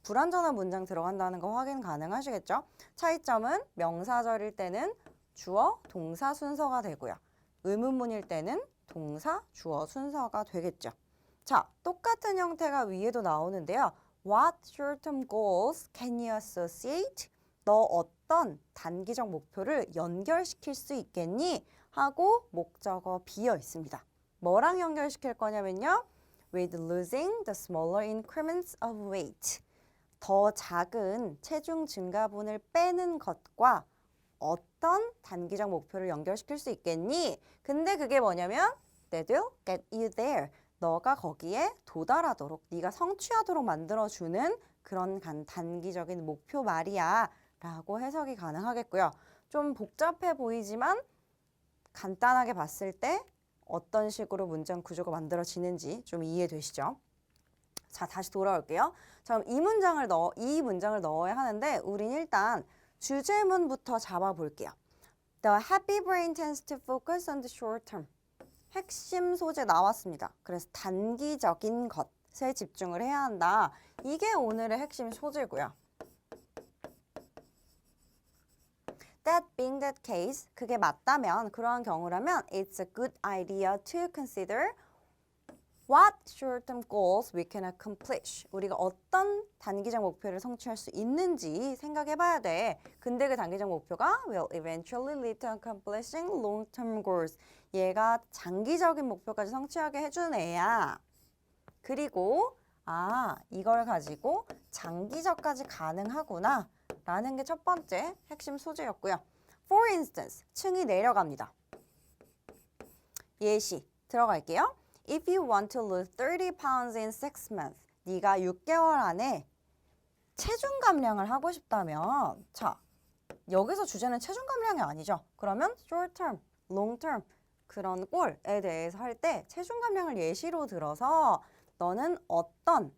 불완전한 문장 들어간다는 거 확인 가능하시겠죠? 차이점은 명사절일 때는 주어, 동사 순서가 되고요. 의문문일 때는 동사, 주어 순서가 되겠죠. 자, 똑같은 형태가 위에도 나오는데요. What short-term goals can you associate? 너 어떤 단기적 목표를 연결시킬 수 있겠니? 하고 목적어 비어 있습니다. 뭐랑 연결시킬 거냐면요. With losing the smaller increments of weight. 더 작은 체중 증가분을 빼는 것과 어떤 단기적 목표를 연결시킬 수 있겠니? 근데 그게 뭐냐면 That will get you there. 너가 거기에 도달하도록, 네가 성취하도록 만들어주는 그런 단기적인 목표 말이야 라고 해석이 가능하겠고요. 좀 복잡해 보이지만 간단하게 봤을 때 어떤 식으로 문장 구조가 만들어지는지 좀 이해되시죠? 자, 다시 돌아올게요. 자, 그럼 이 문장을 넣어야 하는데 우린 일단 주제문부터 잡아볼게요. The happy brain tends to focus on the short term. 핵심 소재 나왔습니다. 그래서 단기적인 것에 집중을 해야 한다. 이게 오늘의 핵심 소재고요. That being that case, 그게 맞다면, 그러한 경우라면 it's a good idea to consider what short-term goals we can accomplish. 우리가 어떤 단기적 목표를 성취할 수 있는지 생각해봐야 돼. 근데 그 단기적 목표가 will eventually lead to accomplishing long-term goals. 얘가 장기적인 목표까지 성취하게 해주는 애야. 그리고 이걸 가지고 장기적까지 가능하구나 라는 게 첫 번째 핵심 소재였고요. For instance, 층이 내려갑니다. 예시 들어갈게요. If you want to lose 30 pounds in 6 months, 네가 6개월 안에 체중 감량을 하고 싶다면, 자, 여기서 주제는 체중 감량이 아니죠. 그러면 short term, long term 그런 골에 대해서 할 때 체중 감량을 예시로 들어서 너는 어떤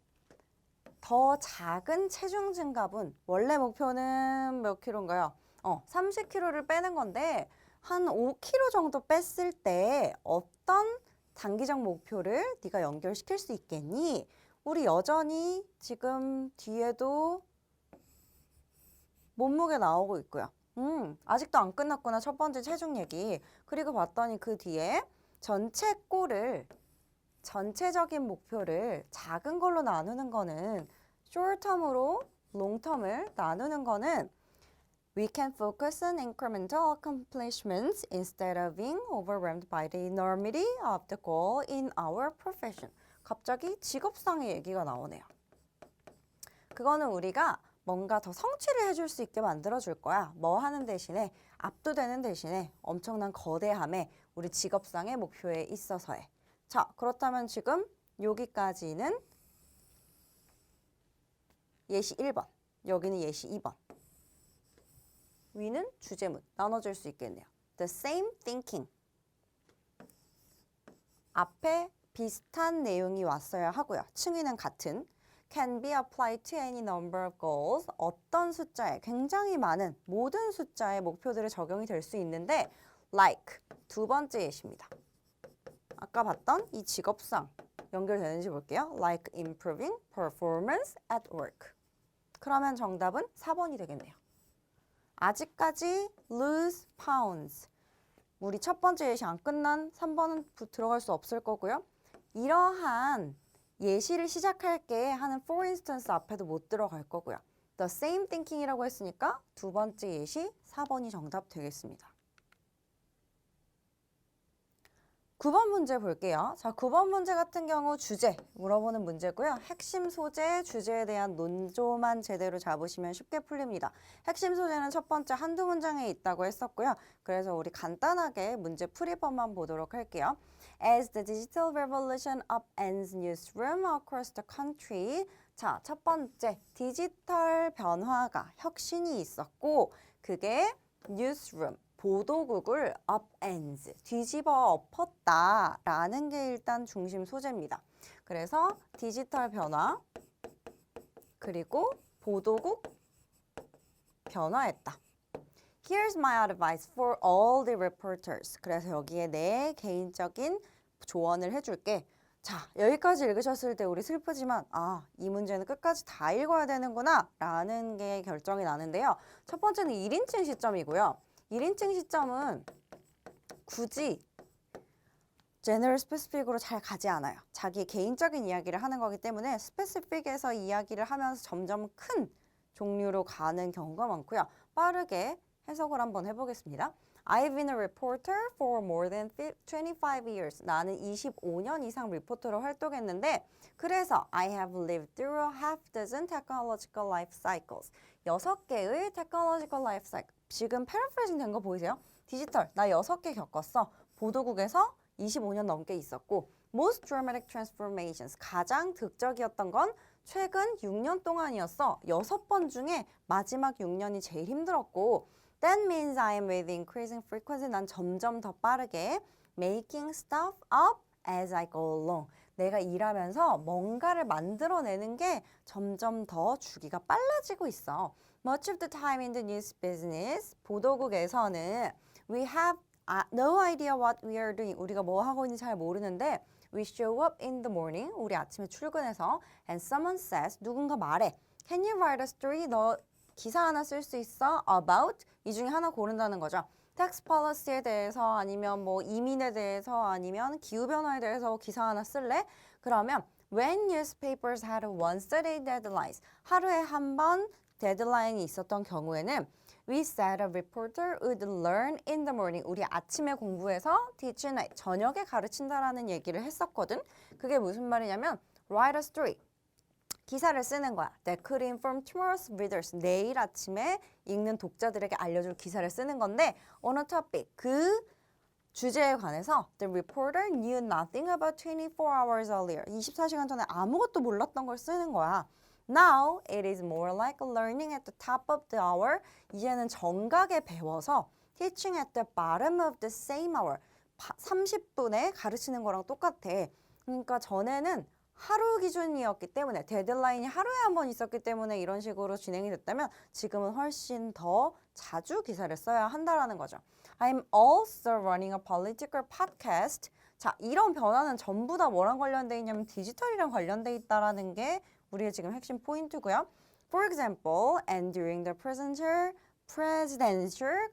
더 작은 체중 증가분, 원래 목표는 몇 킬로인가요? 30kg를 빼는 건데 한 5kg 정도 뺐을 때 어떤 단기적 목표를 네가 연결시킬 수 있겠니? 우리 여전히 지금 뒤에도 몸무게 나오고 있고요. 아직도 안 끝났구나. 첫 번째 체중 얘기. 그리고 봤더니 그 뒤에 전체적인 목표를 작은 걸로 나누는 거는 short-term으로 long-term을 나누는 거는 we can focus on incremental accomplishments instead of being overwhelmed by the enormity of the goal in our profession. 갑자기 직업상의 얘기가 나오네요. 그거는 우리가 뭔가 더 성취를 해줄 수 있게 만들어줄 거야. 뭐 하는 대신에, 압도되는 대신에 엄청난 거대함에 우리 직업상의 목표에 있어서의. 자, 그렇다면 지금 여기까지는 예시 1번, 여기는 예시 2번. 위는 주제문 나눠줄 수 있겠네요. The same thinking. 앞에 비슷한 내용이 왔어야 하고요. 층위는 같은. Can be applied to any number of goals. 어떤 숫자에, 굉장히 많은 모든 숫자의 목표들을 적용이 될 수 있는데 like 두 번째 예시입니다. 아까 봤던 이 직업상 연결되는지 볼게요. Like improving performance at work. 그러면 정답은 4번이 되겠네요. 아직까지 lose pounds. 우리 첫 번째 예시 안 끝난 3번은 들어갈 수 없을 거고요. 이러한 예시를 시작할게 하는 for instance 앞에도 못 들어갈 거고요. The same thinking이라고 했으니까 두 번째 예시 4번이 정답 되겠습니다. 9번 문제 볼게요. 자, 9번 문제 같은 경우 주제 물어보는 문제고요. 핵심 소재, 주제에 대한 논조만 제대로 잡으시면 쉽게 풀립니다. 핵심 소재는 첫 번째 한두 문장에 있다고 했었고요. 그래서 우리 간단하게 문제 풀이법만 보도록 할게요. As the digital revolution upends newsroom across the country. 자, 첫 번째 디지털 변화가 혁신이 있었고 그게 newsroom. 보도국을 upends, 뒤집어 엎었다라는 게 일단 중심 소재입니다. 그래서 디지털 변화, 그리고 보도국 변화했다. Here's my advice for all the reporters. 그래서 여기에 내 개인적인 조언을 해줄게. 자, 여기까지 읽으셨을 때 우리 슬프지만 이 문제는 끝까지 다 읽어야 되는구나 라는 게 결정이 나는데요. 첫 번째는 1인칭 시점이고요. 1인칭 시점은 굳이 general specific으로 잘 가지 않아요. 자기 개인적인 이야기를 하는 거기 때문에 specific에서 이야기를 하면서 점점 큰 종류로 가는 경우가 많고요. 빠르게 해석을 한번 해보겠습니다. I've been a reporter for more than 25 years. 나는 25년 이상 리포터로 활동했는데 그래서 I have lived through half dozen technological life cycles. 6개의 technological life cycle. 지금 패러프레이징 된 거 보이세요? 디지털, 나 6개 겪었어. 보도국에서 25년 넘게 있었고 Most dramatic transformations, 가장 극적이었던 건 최근 6년 동안이었어. 6번 중에 마지막 6년이 제일 힘들었고 That means I am with increasing frequency. 난 점점 더 빠르게 making stuff up as I go along. 내가 일하면서 뭔가를 만들어내는 게 점점 더 주기가 빨라지고 있어. Much of the time in the news business, 보도국에서는 we have no idea what we are doing. 우리가 뭐 하고 있는지 잘 모르는데 we show up in the morning. 우리 아침에 출근해서 and someone says, 누군가 말해. Can you write a story? 너 기사 하나 쓸 수 있어? About? 이 중에 하나 고른다는 거죠. tax policy에 대해서 아니면 뭐 이민에 대해서 아니면 기후변화에 대해서 기사 하나 쓸래? 그러면 when newspapers had once-a-day deadlines, 하루에 한 번 데드라인이 있었던 경우에는 we said a reporter would learn in the morning. 우리 아침에 공부해서 teach night, 저녁에 가르친다라는 얘기를 했었거든. 그게 무슨 말이냐면 write a story. 기사를 쓰는 거야. That could inform tomorrow's readers. 내일 아침에 읽는 독자들에게 알려줄 기사를 쓰는 건데 on a topic, 그 주제에 관해서 the reporter knew nothing about 24 hours earlier. 24시간 전에 아무것도 몰랐던 걸 쓰는 거야. Now it is more like learning at the top of the hour. 이제는 정각에 배워서 teaching at the bottom of the same hour. 30분에 가르치는 거랑 똑같아. 그러니까 전에는 하루 기준이었기 때문에 데드라인이 하루에 한 번 있었기 때문에 이런 식으로 진행이 됐다면 지금은 훨씬 더 자주 기사를 써야 한다라는 거죠. I'm also running a political podcast. 자, 이런 변화는 전부 다 뭐랑 관련돼 있냐면 디지털이랑 관련돼 있다라는 게 우리의 지금 핵심 포인트고요. For example, and during the presidential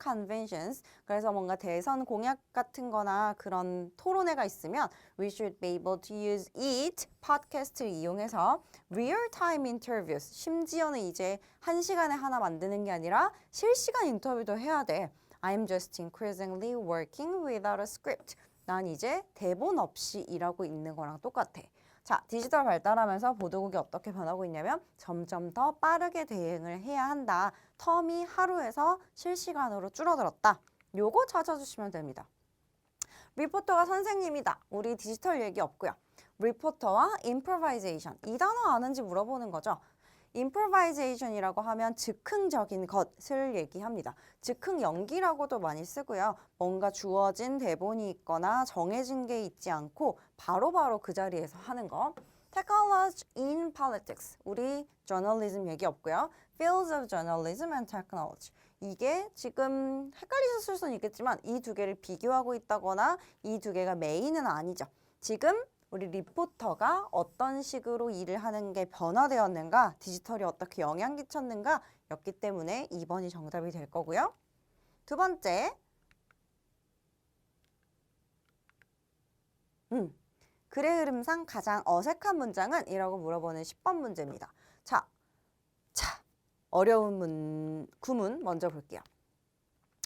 conventions. 그래서 뭔가 대선 공약 같은 거나 그런 토론회가 있으면 we should be able to use it, 팟캐스트를 이용해서 real-time interviews. 심지어는 이제 1시간에 하나 만드는 게 아니라 실시간 인터뷰도 해야 돼. I'm just increasingly working without a script. 난 이제 대본 없이 일하고 있는 거랑 똑같아. 자, 디지털 발달하면서 보도국이 어떻게 변하고 있냐면 점점 더 빠르게 대응을 해야 한다. 텀이 하루에서 실시간으로 줄어들었다. 요거 찾아주시면 됩니다. 리포터가 선생님이다. 우리 디지털 얘기 없고요. 리포터와 improvisation. 이 단어 아는지 물어보는 거죠. improvisation이라고 하면 즉흥적인 것을 얘기합니다. 즉흥 연기라고도 많이 쓰고요. 뭔가 주어진 대본이 있거나 정해진 게 있지 않고 바로바로 그 자리에서 하는 거. Technology in politics. 우리 journalism 얘기 없고요. Fields of journalism and technology. 이게 지금 헷갈리셨을 수는 있겠지만 이 두 개를 비교하고 있다거나 이 두 개가 메인은 아니죠. 지금 우리 리포터가 어떤 식으로 일을 하는 게 변화되었는가, 디지털이 어떻게 영향 끼쳤는가 였기 때문에 2번이 정답이 될 거고요. 두 번째, 글의 흐름상 가장 어색한 문장은? 이라고 물어보는 10번 문제입니다. 자, 어려운 구문 먼저 볼게요.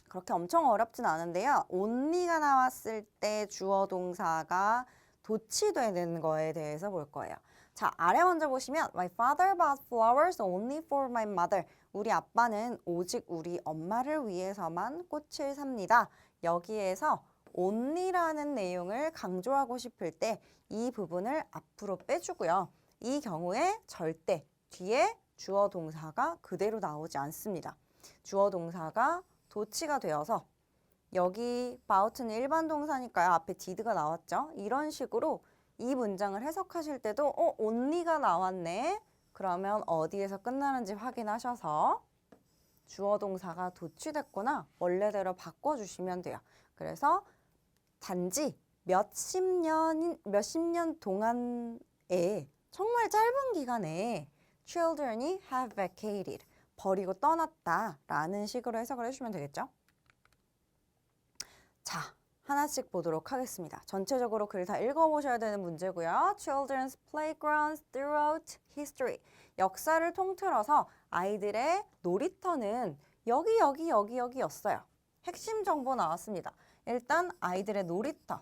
그렇게 엄청 어렵진 않은데요. only가 나왔을 때 주어 동사가 도치되는 거에 대해서 볼 거예요. 자, 아래 먼저 보시면 My father bought flowers only for my mother. 우리 아빠는 오직 우리 엄마를 위해서만 꽃을 삽니다. 여기에서 only라는 내용을 강조하고 싶을 때 이 부분을 앞으로 빼주고요. 이 경우에 절대 뒤에 주어 동사가 그대로 나오지 않습니다. 주어 동사가 도치가 되어서 여기 bout는 일반 동사니까요. 앞에 did가 나왔죠. 이런 식으로 이 문장을 해석하실 때도 only가 나왔네. 그러면 어디에서 끝나는지 확인하셔서 주어 동사가 도치됐구나. 원래대로 바꿔주시면 돼요. 그래서 단지 몇십 년 동안에 정말 짧은 기간에 children이 have vacated. 버리고 떠났다라는 식으로 해석을 해주시면 되겠죠. 자, 하나씩 보도록 하겠습니다. 전체적으로 글 다 읽어보셔야 되는 문제고요. Children's playgrounds throughout history. 역사를 통틀어서 아이들의 놀이터는 여기였어요. 핵심 정보 나왔습니다. 일단 아이들의 놀이터.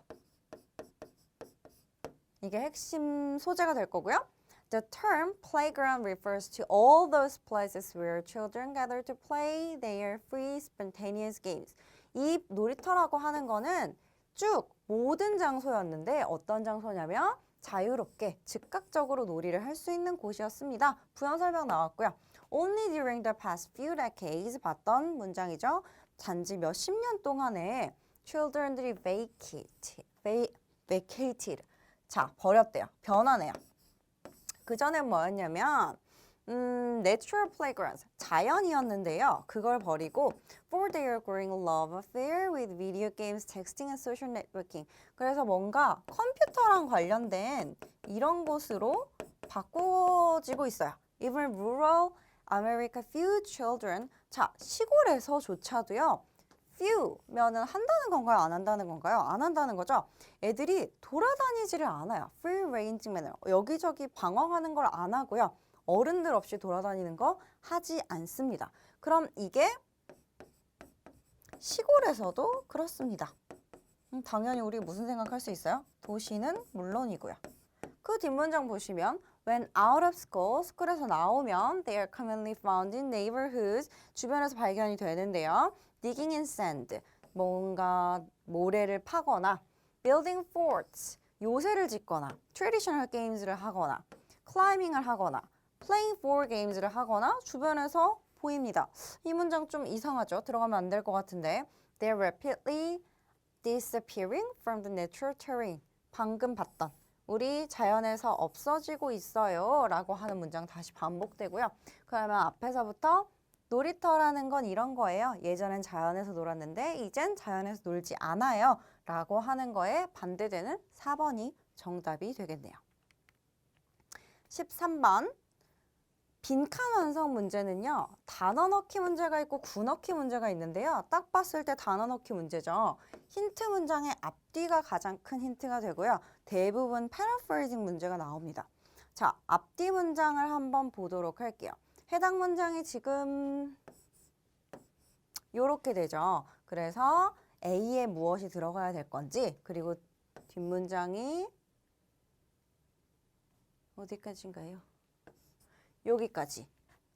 이게 핵심 소재가 될 거고요. The term playground refers to all those places where children gather to play their free spontaneous games. 이 놀이터라고 하는 거는 쭉 모든 장소였는데 어떤 장소냐면 자유롭게 즉각적으로 놀이를 할 수 있는 곳이었습니다. 부연 설명 나왔고요. Only during the past few decades 봤던 문장이죠. 단지 몇십 년 동안에 children들이 vacated. 자, 버렸대요. 변화네요. 그 전엔 뭐였냐면 natural playgrounds, 자연이었는데요. 그걸 버리고 for their growing love affair with video games, texting and social networking. 그래서 뭔가 컴퓨터랑 관련된 이런 곳으로 바꾸어지고 있어요. Even rural America few children. 자, 시골에서조차도요. few면은 한다는 건가요? 안 한다는 건가요? 안 한다는 거죠. 애들이 돌아다니지를 않아요. free ranging manner. 여기저기 방황하는 걸 안 하고요. 어른들 없이 돌아다니는 거 하지 않습니다. 그럼 이게 시골에서도 그렇습니다. 당연히 우리 무슨 생각할 수 있어요? 도시는 물론이고요. 그 뒷문장 보시면 When out of school, 스쿨에서 나오면 they are commonly found in neighborhoods, 주변에서 발견이 되는데요. Digging in sand, 뭔가 모래를 파거나 Building forts, 요새를 짓거나 Traditional games를 하거나 Climbing을 하거나 Playing board games를 하거나 주변에서 보입니다. 이 문장 좀 이상하죠? 들어가면 안 될 것 같은데 They're rapidly disappearing from the natural terrain. 방금 봤던 우리 자연에서 없어지고 있어요 라고 하는 문장 다시 반복되고요. 그러면 앞에서부터 놀이터라는 건 이런 거예요. 예전엔 자연에서 놀았는데 이젠 자연에서 놀지 않아요 라고 하는 거에 반대되는 4번이 정답이 되겠네요. 13번 빈칸 완성 문제는요. 단어 넣기 문제가 있고 구 넣기 문제가 있는데요. 딱 봤을 때 단어 넣기 문제죠. 힌트 문장의 앞뒤가 가장 큰 힌트가 되고요. 대부분 패러프레이징 문제가 나옵니다. 자, 앞뒤 문장을 한번 보도록 할게요. 해당 문장이 지금 이렇게 되죠. 그래서 A에 무엇이 들어가야 될 건지 그리고 뒷문장이 어디까지인가요? 여기까지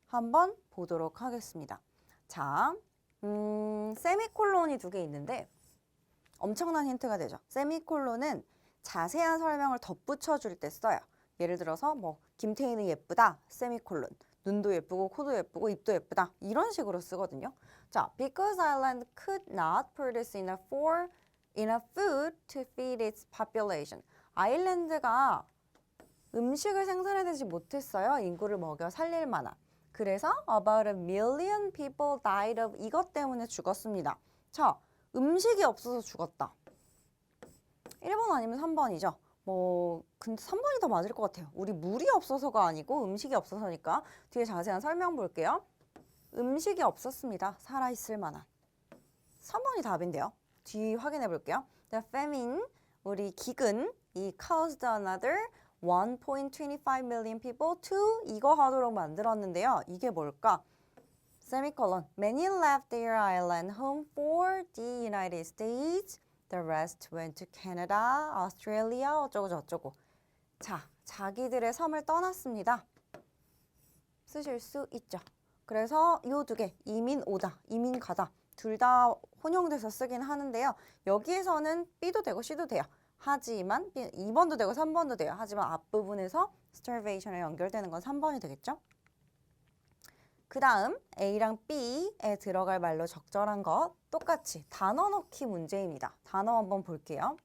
한번 보도록 하겠습니다. 자, 세미콜론이 두 개 있는데 엄청난 힌트가 되죠. 세미콜론은 자세한 설명을 덧붙여 줄 때 써요. 예를 들어서 뭐 김태희는 예쁘다, 세미콜론. 눈도 예쁘고 코도 예쁘고 입도 예쁘다. 이런 식으로 쓰거든요. 자, because Ireland could not produce enough food to feed its population. 아일랜드가 음식을 생산해내지 못했어요. 인구를 먹여 살릴 만한. 그래서 about 1,000,000 people died of 이것 때문에 죽었습니다. 자, 음식이 없어서 죽었다. 1번 아니면 3번이죠. 근데 3번이 더 맞을 것 같아요. 우리 물이 없어서가 아니고 음식이 없어서니까. 뒤에 자세한 설명 볼게요. 음식이 없었습니다. 살아있을 만한. 3번이 답인데요. 뒤 확인해 볼게요. The famine, 우리 기근, 이 caused another 1.25 million people to 이거 하도록 만들었는데요. 이게 뭘까? 세미콜론. Many left their island home for the United States. The rest went to Canada, Australia, 어쩌고 저쩌고. 자, 자기들의 섬을 떠났습니다. 쓰실 수 있죠. 그래서 요 두 개, 이민 오다, 이민 가다. 둘 다 혼용돼서 쓰긴 하는데요. 여기에서는 B도 되고 C도 돼요. 하지만 2번도 되고 3번도 돼요. 하지만 앞부분에서 starvation에 연결되는 건 3번이 되겠죠? 그 다음 A랑 B에 들어갈 말로 적절한 것 똑같이 단어 넣기 문제입니다. 단어 한번 볼게요.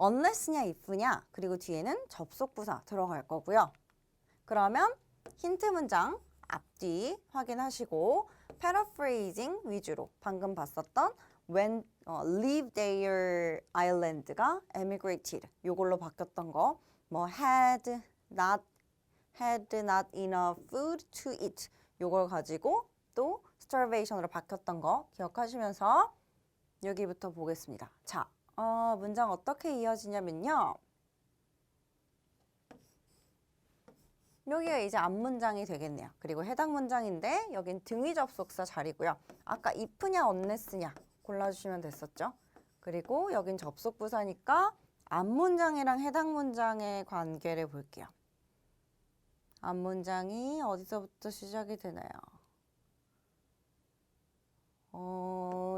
unless냐 if냐 그리고 뒤에는 접속부사 들어갈 거고요. 그러면 힌트 문장 앞뒤 확인하시고 paraphrasing 위주로 방금 봤었던 when leave their island가 emigrated 요걸로 바뀌었던 거 뭐 had not enough food to eat 요걸 가지고 또 starvation으로 바뀌었던 거 기억하시면서 여기부터 보겠습니다. 자, 문장 어떻게 이어지냐면요. 여기가 이제 앞문장이 되겠네요. 그리고 해당 문장인데 여긴 등위 접속사 자리고요. 아까 if냐 unless냐 골라주시면 됐었죠. 그리고 여긴 접속부사니까 앞문장이랑 해당 문장의 관계를 볼게요. 앞문장이 어디서부터 시작이 되나요?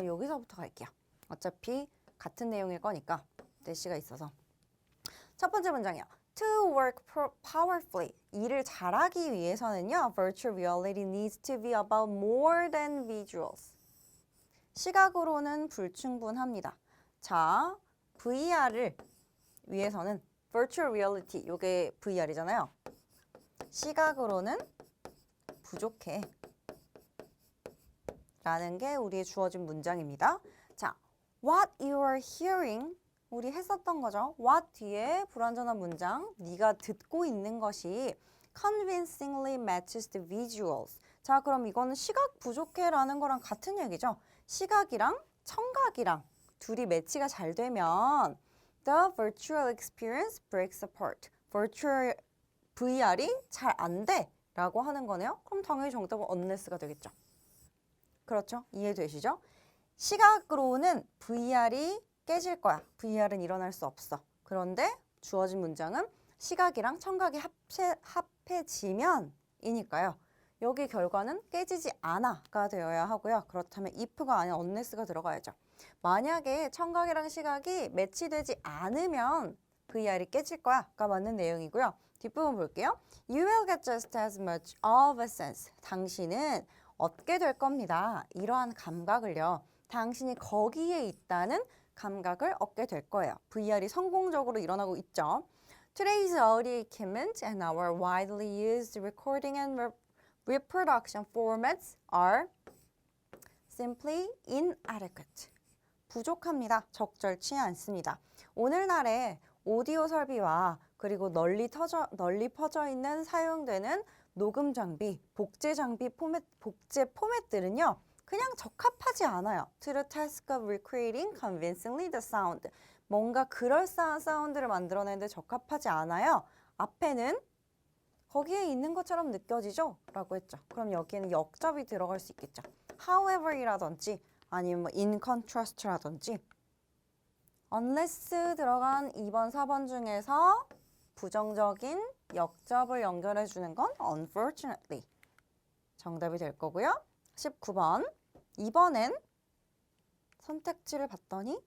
여기서부터 갈게요. 어차피 같은 내용일 거니까 대시가 있어서. 첫 번째 문장이요. To work powerfully. 일을 잘하기 위해서는요. Virtual reality needs to be about more than visuals. 시각으로는 불충분합니다. 자, VR을 위해서는 Virtual reality, 요게 VR이잖아요. 시각으로는 부족해. 라는 게 우리의 주어진 문장입니다. 자, what you are hearing 우리 했었던 거죠. what 뒤에 불완전한 문장 네가 듣고 있는 것이 convincingly matches the visuals. 자, 그럼 이거는 시각 부족해라는 거랑 같은 얘기죠. 시각이랑 청각이랑 둘이 매치가 잘 되면 the virtual experience breaks apart. virtual VR이 잘 안 돼 라고 하는 거네요. 그럼 당연히 정답은 unless가 되겠죠. 그렇죠? 이해되시죠? 시각으로는 VR이 깨질 거야. VR은 일어날 수 없어. 그런데 주어진 문장은 시각이랑 청각이 합해지면 이니까요. 여기 결과는 깨지지 않아가 되어야 하고요. 그렇다면 if가 아닌 unless가 들어가야죠. 만약에 청각이랑 시각이 매치되지 않으면 VR이 깨질 거야가 맞는 내용이고요. 뒷부분 볼게요. You will get just as much of a sense. 당신은 얻게 될 겁니다. 이러한 감각을요. 당신이 거기에 있다는 감각을 얻게 될 거예요. VR이 성공적으로 일어나고 있죠. Today's audio equipment and our widely used recording and reproduction formats are simply inadequate. 부족합니다. 적절치 않습니다. 오늘날의 오디오 설비와 그리고 널리 퍼져 있는 사용되는 녹음 장비, 복제 포맷들은요. 그냥 적합하지 않아요. To the task of recreating convincingly the sound. 뭔가 그럴싸한 사운드를 만들어내는데 적합하지 않아요. 앞에는 거기에 있는 것처럼 느껴지죠? 라고 했죠. 그럼 여기에는 역접이 들어갈 수 있겠죠. however이라든지 아니면 뭐 in contrast라든지 unless 들어간 2번, 4번 중에서 부정적인 역접을 연결해 주는 건 unfortunately. 정답이 될 거고요. 19번. 이번엔 선택지를 봤더니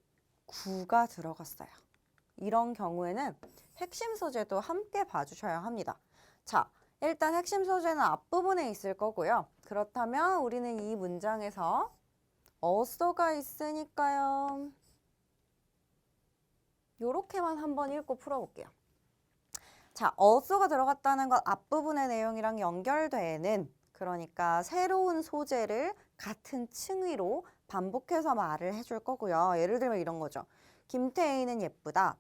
9가 들어갔어요. 이런 경우에는 핵심 소재도 함께 봐주셔야 합니다. 자, 일단 핵심 소재는 앞부분에 있을 거고요. 그렇다면 우리는 이 문장에서 also가 있으니까요. 요렇게만 한번 읽고 풀어볼게요. 자, also가 들어갔다는 건 앞부분의 내용이랑 연결되는, 그러니까 새로운 소재를 같은 층위로 반복해서 말을 해줄 거고요. 예를 들면 이런 거죠. 김태희는 예쁘다.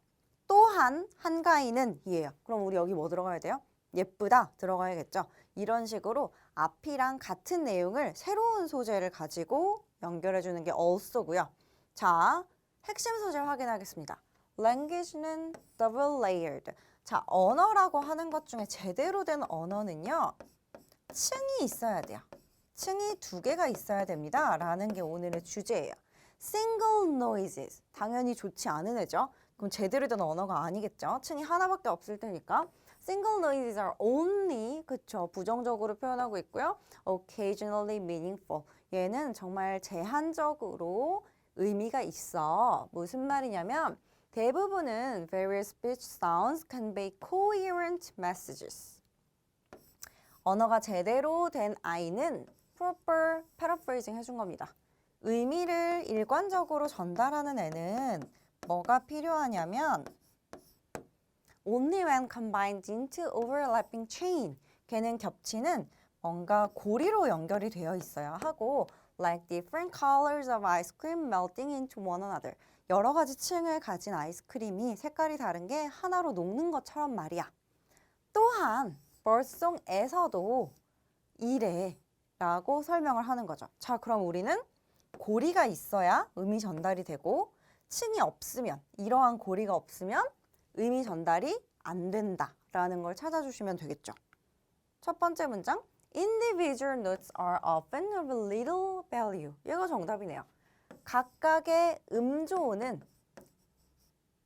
또한 한가인은 이에요. 그럼 우리 여기 뭐 들어가야 돼요? 예쁘다 들어가야겠죠. 이런 식으로 앞이랑 같은 내용을 새로운 소재를 가지고 연결해 주는 게 also고요. 자, 핵심 소재 확인하겠습니다. language는 double layered. 자, 언어라고 하는 것 중에 제대로 된 언어는요. 층이 있어야 돼요. 층이 2개가 있어야 됩니다. 라는 게 오늘의 주제예요. single noises. 당연히 좋지 않은 애죠. 그럼 제대로 된 언어가 아니겠죠. 층이 하나밖에 없을 테니까. single noises are only, 그쵸, 부정적으로 표현하고 있고요. occasionally meaningful. 얘는 정말 제한적으로 의미가 있어. 무슨 말이냐면 대부분은 various speech sounds convey coherent messages. 언어가 제대로 된 아이는 proper paraphrasing 해준 겁니다. 의미를 일관적으로 전달하는 애는 뭐가 필요하냐면 only when combined into overlapping chain. 걔는 겹치는 뭔가 고리로 연결이 되어 있어야 하고 like different colors of ice cream melting into one another. 여러 가지 층을 가진 아이스크림이 색깔이 다른 게 하나로 녹는 것처럼 말이야. 또한 birdsong에서도 이래 라고 설명을 하는 거죠. 자, 그럼 우리는 고리가 있어야 의미 전달이 되고 층이 없으면, 이러한 고리가 없으면 의미 전달이 안 된다라는 걸 찾아주시면 되겠죠. 첫 번째 문장, individual notes are often of little value. 얘가 정답이네요. 각각의 음조는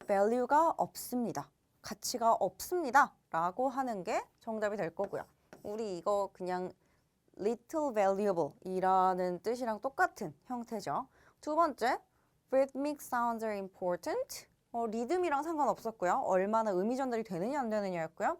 value가 없습니다. 가치가 없습니다. 라고 하는 게 정답이 될 거고요. 우리 이거 그냥 little valuable 이라는 뜻이랑 똑같은 형태죠. 두 번째, rhythmic sounds are important. 리듬이랑 상관없었고요. 얼마나 의미 전달이 되느냐 안 되느냐였고요.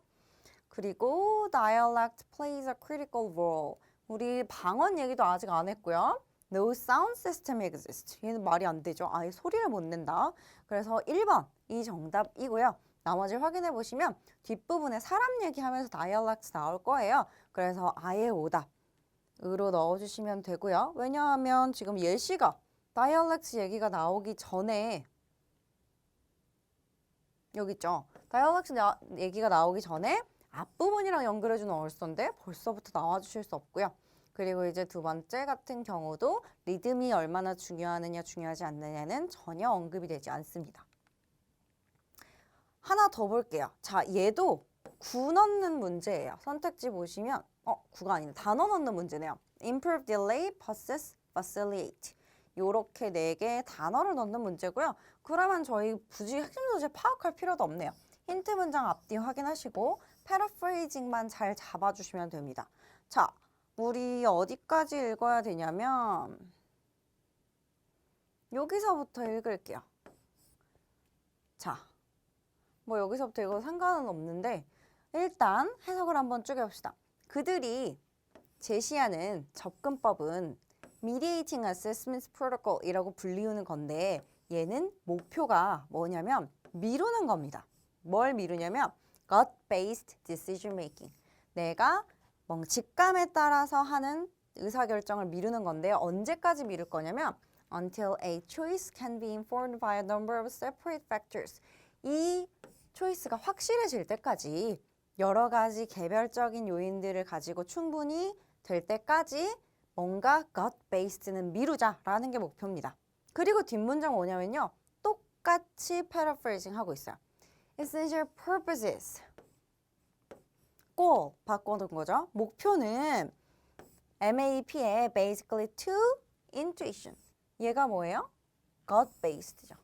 그리고 dialect plays a critical role. 우리 방언 얘기도 아직 안 했고요. No sound system exists. 얘는 말이 안 되죠. 아예 소리를 못 낸다. 그래서 1번 이 정답이고요. 나머지 확인해 보시면 뒷부분에 사람 얘기하면서 dialect 나올 거예요. 그래서 아예 오답으로 넣어주시면 되고요. 왜냐하면 지금 예시가 dialect 얘기가 나오기 전에 여기 있죠. dialect 얘기가 나오기 전에 앞부분이랑 연결해주는 얼서인데 벌써부터 나와주실 수 없고요. 그리고 이제 두 번째 같은 경우도 리듬이 얼마나 중요하느냐 중요하지 않느냐는 전혀 언급이 되지 않습니다. 하나 더 볼게요. 자, 얘도 구 넣는 문제예요. 선택지 보시면 구가 아니네. 단어 넣는 문제네요. improve, delay, possess, facilitate. 요렇게 4개의 단어를 넣는 문제고요. 그러면 저희 굳이 핵심 소재 파악할 필요도 없네요. 힌트 문장 앞뒤 확인하시고 paraphrasing만 잘 잡아주시면 됩니다. 자, 우리 어디까지 읽어야 되냐면 여기서부터 읽을게요. 자, 뭐 여기서부터 읽어도 상관은 없는데 일단 해석을 한번 쭉 해봅시다. 그들이 제시하는 접근법은 Mediating Assessment Protocol이라고 불리우는 건데 얘는 목표가 뭐냐면 미루는 겁니다. 뭘 미루냐면 gut-based decision making. 내가 직감에 따라서 하는 의사결정을 미루는 건데 언제까지 미룰 거냐면 until a choice can be informed by a number of separate factors. 이 초이스가 확실해질 때까지 여러 가지 개별적인 요인들을 가지고 충분히 될 때까지 뭔가 gut-based는 미루자라는 게 목표입니다. 그리고 뒷문장 뭐냐면요. 똑같이 paraphrasing 하고 있어요. Essential purposes. goal 바꿔놓은 거죠. 목표는 MAP의 basically to intuition. 얘가 뭐예요? gut-based죠.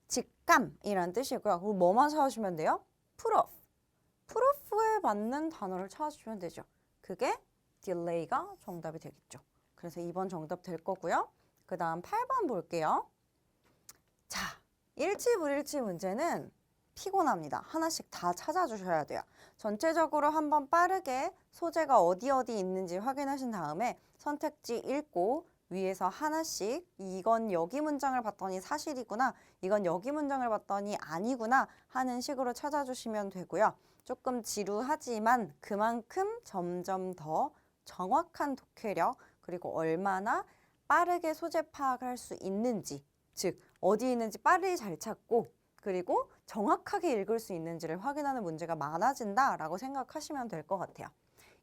직감이란 뜻이고요. 그리고 뭐만 찾으시면 돼요? proof. proof에 맞는 단어를 찾아주시면 되죠. 그게 delay가 정답이 되겠죠. 그래서 2번 정답 될 거고요. 그 다음 8번 볼게요. 자, 일치불일치 문제는 피곤합니다. 하나씩 다 찾아주셔야 돼요. 전체적으로 한번 빠르게 소재가 어디 있는지 확인하신 다음에 선택지 읽고 위에서 하나씩 이건 여기 문장을 봤더니 사실이구나, 이건 여기 문장을 봤더니 아니구나 하는 식으로 찾아주시면 되고요. 조금 지루하지만 그만큼 점점 더 정확한 독해력, 그리고 얼마나 빠르게 소재 파악을 할 수 있는지, 즉 어디 있는지 빠르게 잘 찾고 그리고 정확하게 읽을 수 있는지를 확인하는 문제가 많아진다라고 생각하시면 될 것 같아요.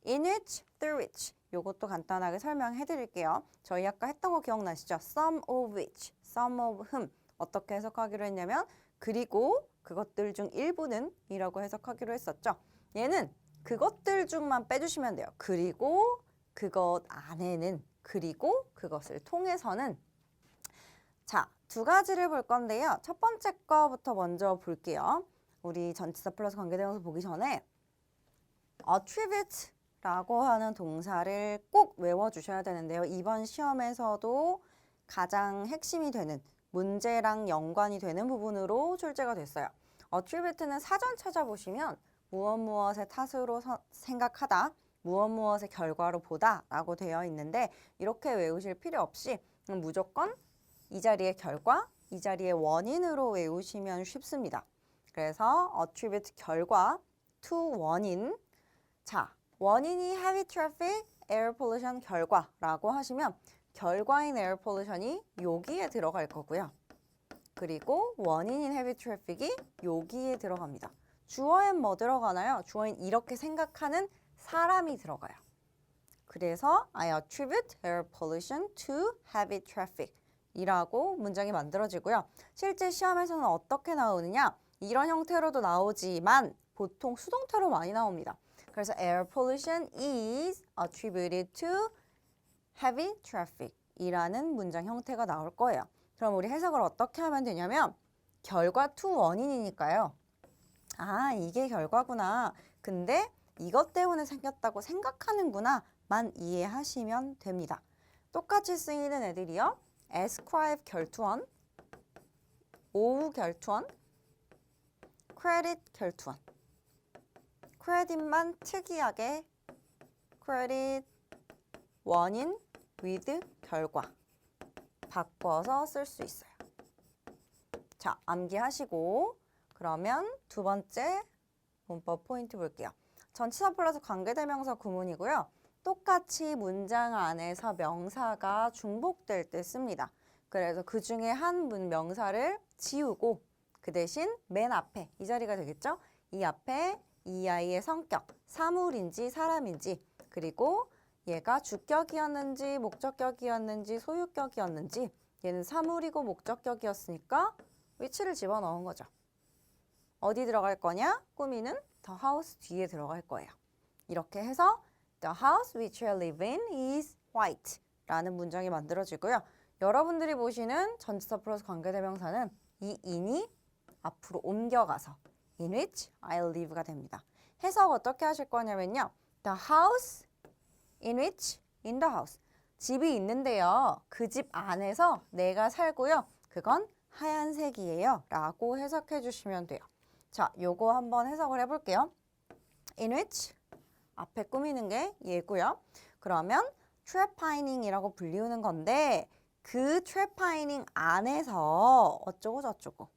In which, through which 요것도 간단하게 설명해 드릴게요. 저희 아까 했던 거 기억나시죠? Some of which, some of whom 어떻게 해석하기로 했냐면 그리고 그것들 중 일부는 이라고 해석하기로 했었죠. 얘는 그것들 중만 빼주시면 돼요. 그리고 그것 안에는, 그리고 그것을 통해서는. 자, 두 가지를 볼 건데요. 첫 번째 거부터 먼저 볼게요. 우리 전치사 플러스 관계대명사 보기 전에 attribute라고 하는 동사를 꼭 외워주셔야 되는데요. 이번 시험에서도 가장 핵심이 되는 문제랑 연관이 되는 부분으로 출제가 됐어요. attribute는 사전 찾아보시면 무엇의 탓으로 생각하다, 무엇의 결과로 보다 라고 되어 있는데 이렇게 외우실 필요 없이 무조건 이 자리의 결과, 이 자리의 원인으로 외우시면 쉽습니다. 그래서 attribute 결과 to 원인. 자, 원인이 heavy traffic, air pollution 결과라고 하시면 결과인 air pollution이 여기에 들어갈 거고요. 그리고 원인인 heavy traffic이 여기에 들어갑니다. 주어엔 뭐 들어가나요? 주어엔 이렇게 생각하는 사람이 들어가요. 그래서 I attribute air pollution to heavy traffic 이라고 문장이 만들어지고요. 실제 시험에서는 어떻게 나오느냐? 이런 형태로도 나오지만 보통 수동태로 많이 나옵니다. 그래서 air pollution is attributed to heavy traffic 이라는 문장 형태가 나올 거예요. 그럼 우리 해석을 어떻게 하면 되냐면 결과 to 원인이니까요. 아, 이게 결과구나. 근데 이것 때문에 생겼다고 생각하는구나 만 이해하시면 됩니다. 똑같이 쓰이는 애들이요. ascribe 결투원, 오후 결투원, credit 결투원. credit만 특이하게 credit 원인 with 결과 바꿔서 쓸 수 있어요. 자, 암기하시고 그러면 두 번째 문법 포인트 볼게요. 전치사 플러스 관계대명사 구문이고요. 똑같이 문장 안에서 명사가 중복될 때 씁니다. 그래서 그 중에 한 명사를 지우고 그 대신 맨 앞에 이 자리가 되겠죠? 이 앞에 이 아이의 성격, 사물인지 사람인지, 그리고 얘가 주격이었는지 목적격이었는지 소유격이었는지, 얘는 사물이고 목적격이었으니까 위치를 집어넣은 거죠. 어디 들어갈 거냐? 꾸미는 the house 뒤에 들어갈 거예요. 이렇게 해서 The house which I live in is white 라는 문장이 만들어지고요. 여러분들이 보시는 전치사 플러스 관계대명사는 이 in이 앞으로 옮겨가서 in which I live가 됩니다. 해석 어떻게 하실 거냐면요. The house in which, in the house. 집이 있는데요. 그 집 안에서 내가 살고요. 그건 하얀색이에요. 라고 해석해 주시면 돼요. 자, 요거 한번 해석을 해볼게요. in which 앞에 꾸미는 게 얘고요. 그러면 트랩파이닝이라고 불리우는 건데 그 트랩파이닝 안에서 어쩌고 저쩌고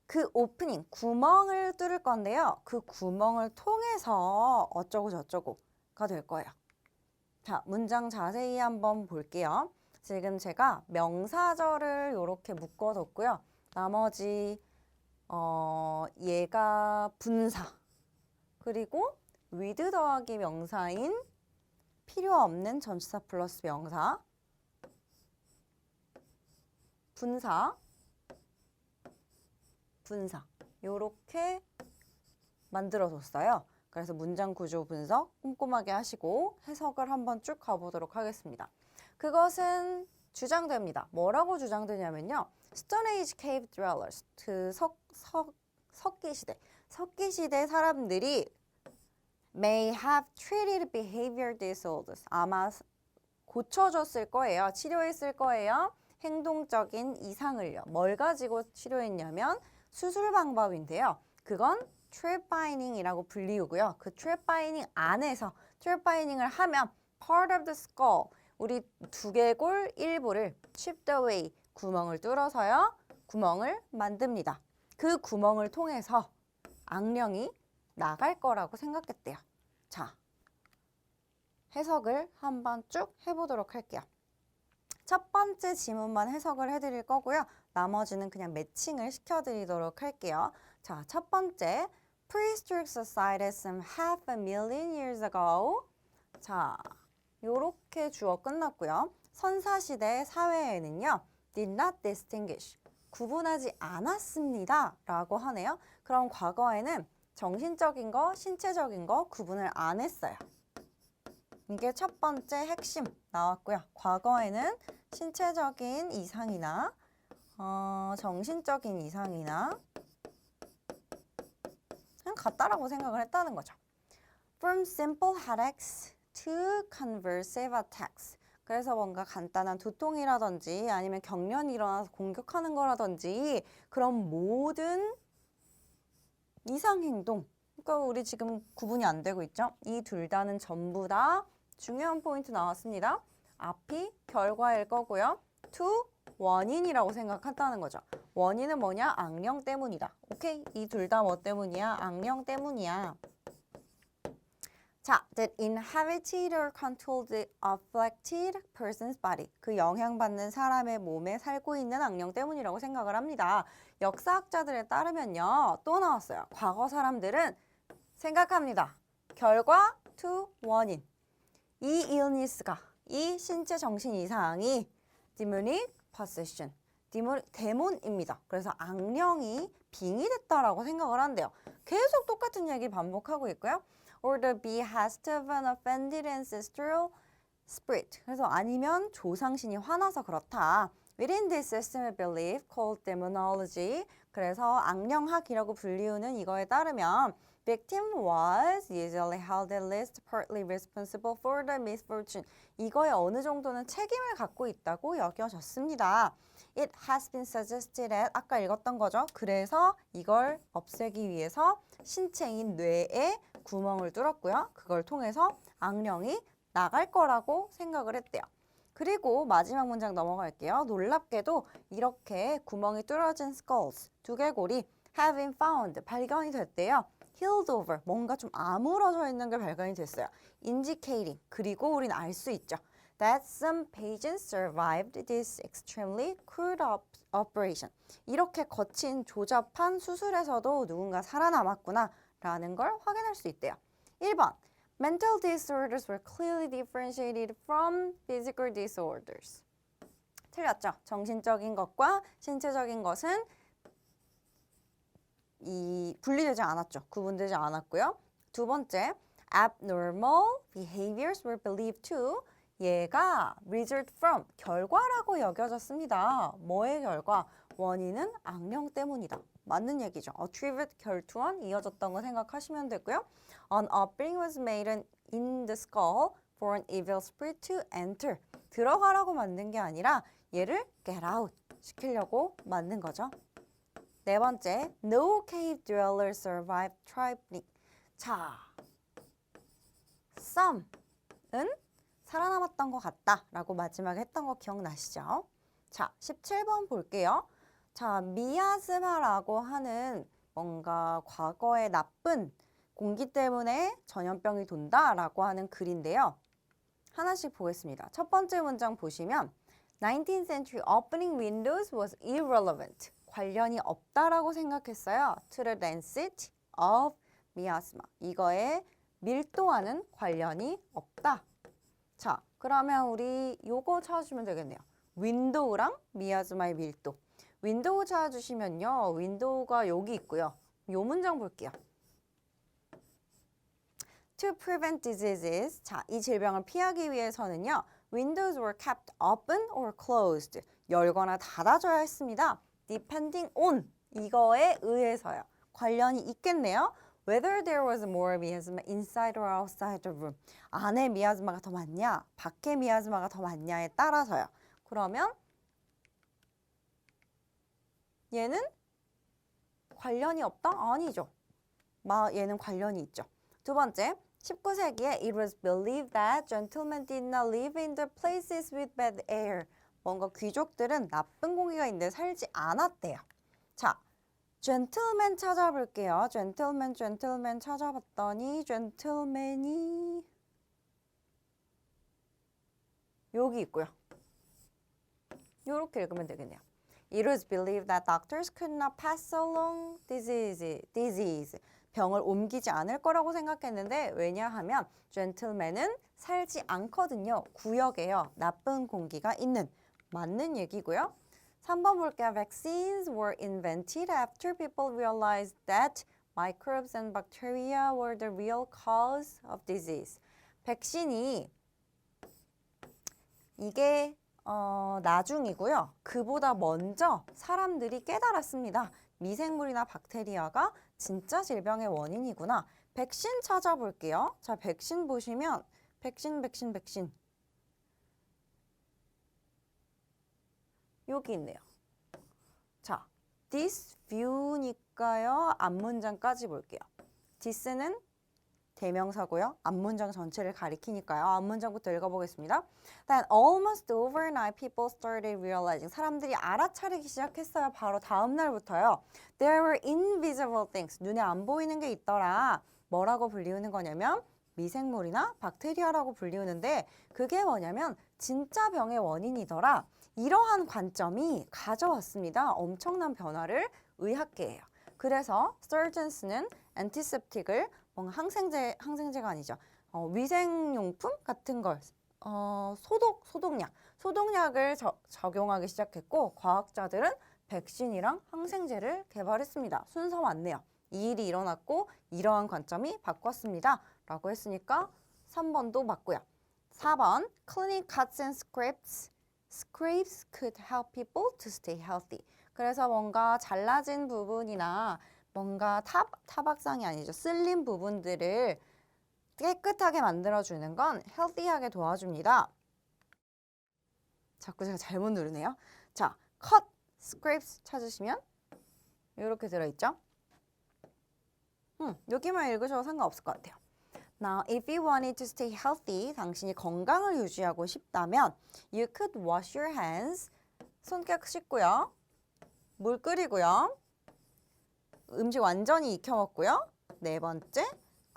그 오프닝, 구멍을 뚫을 건데요. 그 구멍을 통해서 어쩌고 저쩌고가 될 거예요. 자, 문장 자세히 한번 볼게요. 지금 제가 명사절을 이렇게 묶어뒀고요. 나머지 얘가 분사, 그리고 with 더하기 명사인 필요 없는 전치사 플러스 명사, 분사 요렇게 만들어뒀어요. 그래서 문장 구조 분석 꼼꼼하게 하시고 해석을 한번 쭉 가보도록 하겠습니다. 그것은 주장됩니다. 뭐라고 주장되냐면요. Stone Age Cave Dwellers, 그 석기시대 사람들이 may have treated behavior disorders. 아마 고쳐줬을 거예요. 치료했을 거예요. 행동적인 이상을요. 뭘 가지고 치료했냐면 수술 방법인데요. 그건 트랩바이닝이라고 불리우고요. 그 트랩바이닝 안에서 트랩바이닝을 하면 part of the skull, 우리 두개골 일부를 chipped away, 구멍을 뚫어서요. 구멍을 만듭니다. 그 구멍을 통해서 악령이 나갈 거라고 생각했대요. 자, 해석을 한번 쭉 해보도록 할게요. 첫 번째 지문만 해석을 해드릴 거고요. 나머지는 그냥 매칭을 시켜드리도록 할게요. 자, 첫 번째, Prehistoric societies half a million years ago. 자, 요렇게 주어 끝났고요. 선사시대 사회에는요, did not distinguish, 구분하지 않았습니다 라고 하네요. 그럼 과거에는 정신적인 거, 신체적인 거 구분을 안 했어요. 이게 첫 번째 핵심 나왔고요. 과거에는 신체적인 이상이나 정신적인 이상이나 그냥 같다라고 생각을 했다는 거죠. From simple headaches to convulsive attacks. 그래서 뭔가 간단한 두통이라든지 아니면 경련이 일어나서 공격하는 거라든지 그런 모든 이상행동. 그러니까 우리 지금 구분이 안 되고 있죠? 이 둘 다는 전부 다 중요한 포인트 나왔습니다. 앞이 결과일 거고요. to 원인이라고 생각한다는 거죠. 원인은 뭐냐? 악령 때문이다. 오케이? 이 둘 다 뭐 때문이야? 악령 때문이야. 자, that inhabited or controlled the afflicted person's body. 그 영향받는 사람의 몸에 살고 있는 악령 때문이라고 생각을 합니다. 역사학자들에 따르면요. 또 나왔어요. 과거 사람들은 생각합니다. 결과 to 원인. 이 illness가, 이 신체 정신 이상이 demonic possession, 데몬입니다. 그래서 악령이 빙의됐다라고 생각을 한대요. 계속 똑같은 얘기 반복하고 있고요. Or the behest of an offended ancestral spirit. 그래서 아니면 조상신이 화나서 그렇다. Within this system of belief called demonology. 그래서 악령학이라고 불리우는 이거에 따르면 victim was usually held at least partly responsible for the misfortune. 이거에 어느 정도는 책임을 갖고 있다고 여겨졌습니다. It has been suggested that, 아까 읽었던 거죠. 그래서 이걸 없애기 위해서 신체인 뇌에 구멍을 뚫었고요. 그걸 통해서 악령이 나갈 거라고 생각을 했대요. 그리고 마지막 문장 넘어갈게요. 놀랍게도 이렇게 구멍이 뚫어진 skulls, 두개골이 have been found, 발견이 됐대요. healed over, 뭔가 좀 아물어져 있는 게 발견이 됐어요. indicating, 그리고 우린 알 수 있죠. that some patients survived this extremely crude operation. 이렇게 거친 조잡한 수술에서도 누군가 살아남았구나 라는 걸 확인할 수 있대요. 1번, mental disorders were clearly differentiated from physical disorders. 틀렸죠? 정신적인 것과 신체적인 것은 분리되지 않았죠. 구분되지 않았고요. 두 번째, abnormal behaviors were believed to, 얘가 result from, 결과라고 여겨졌습니다. 뭐의 결과? 원인은 악령 때문이다. 맞는 얘기죠. attribute, 결투원, 이어졌던 거 생각하시면 되고요. An opening was made in the skull for an evil spirit to enter. 들어가라고 만든 게 아니라 얘를 get out 시키려고 만든 거죠. 네 번째, no cave dweller survived trapping. 자, some은 살아남았던 것 같다 라고 마지막에 했던 거 기억나시죠? 자, 17번 볼게요. 자, 미아스마라고 하는 뭔가 과거의 나쁜 공기 때문에 전염병이 돈다라고 하는 글인데요. 하나씩 보겠습니다. 첫 번째 문장 보시면 19th century opening windows was irrelevant. 관련이 없다라고 생각했어요. To the density of miasma. 이거에 밀도와는 관련이 없다. 자, 그러면 우리 요거 찾아주면 되겠네요. 윈도우랑 미아즈마의 밀도. 윈도우 찾아주시면요. 윈도우가 여기 있고요. 요 문장 볼게요. To prevent diseases. 자, 이 질병을 피하기 위해서는요. Windows were kept open or closed. 열거나 닫아줘야 했습니다. Depending on. 이거에 의해서요. 관련이 있겠네요. Whether there was more miasma inside or outside the room. 안에 미아즈마가 더 많냐, 밖에 미아즈마가 더 많냐에 따라서요. 그러면 얘는 관련이 없다? 아니죠. 얘는 관련이 있죠. 두 번째, 19세기에 it was believed that gentlemen did not live in the places with bad air. 뭔가 귀족들은 나쁜 공기가 있는데 살지 않았대요. 자, gentleman 찾아볼게요. gentleman 찾아봤더니 gentleman이 여기 있고요. 이렇게 읽으면 되겠네요. It was believed that doctors could not pass along disease. 병을 옮기지 않을 거라고 생각했는데 왜냐하면 gentleman은 살지 않거든요. 구역에요. 나쁜 공기가 있는. 맞는 얘기고요. 3번 볼게요. Vaccines were invented after people realized that microbes and bacteria were the real cause of disease. 백신이 이게 나중이고요. 그보다 먼저 사람들이 깨달았습니다. 미생물이나 박테리아가 진짜 질병의 원인이구나. 백신 찾아볼게요. 자, 백신 보시면 백신. 여기 있네요. 자, this view니까요. 앞문장까지 볼게요. this는 대명사고요. 앞문장 전체를 가리키니까요. 앞문장부터 읽어보겠습니다. Then almost overnight people started realizing. 사람들이 알아차리기 시작했어요. 바로 다음 날부터요. There were invisible things. 눈에 안 보이는 게 있더라. 뭐라고 불리우는 거냐면 미생물이나 박테리아라고 불리우는데 그게 뭐냐면 진짜 병의 원인이더라. 이러한 관점이 가져왔습니다. 엄청난 변화를 의학계예요. 그래서 surgeons는 antiseptic을 뭔가 항생제가 아니죠. 위생용품 같은 걸 소독약을 적용하기 시작했고 과학자들은 백신이랑 항생제를 개발했습니다. 순서 맞네요. 이 일이 일어났고 이러한 관점이 바꿨습니다. 라고 했으니까 3번도 맞고요. 4번 cleaning cuts and scrapes could help people to stay healthy. 그래서 뭔가 잘라진 부분이나 뭔가 타박상이 아니죠. 쓸린 부분들을 깨끗하게 만들어주는 건 healthy하게 도와줍니다. 자꾸 제가 잘못 누르네요. 자, cut, scrapes 찾으시면 이렇게 들어있죠. 여기만 읽으셔도 상관없을 것 같아요. Now, if you wanted to stay healthy, 당신이 건강을 유지하고 싶다면 you could wash your hands. 손 깨끗이 씻고요. 물 끓이고요. 음식 완전히 익혀 먹고요. 네 번째,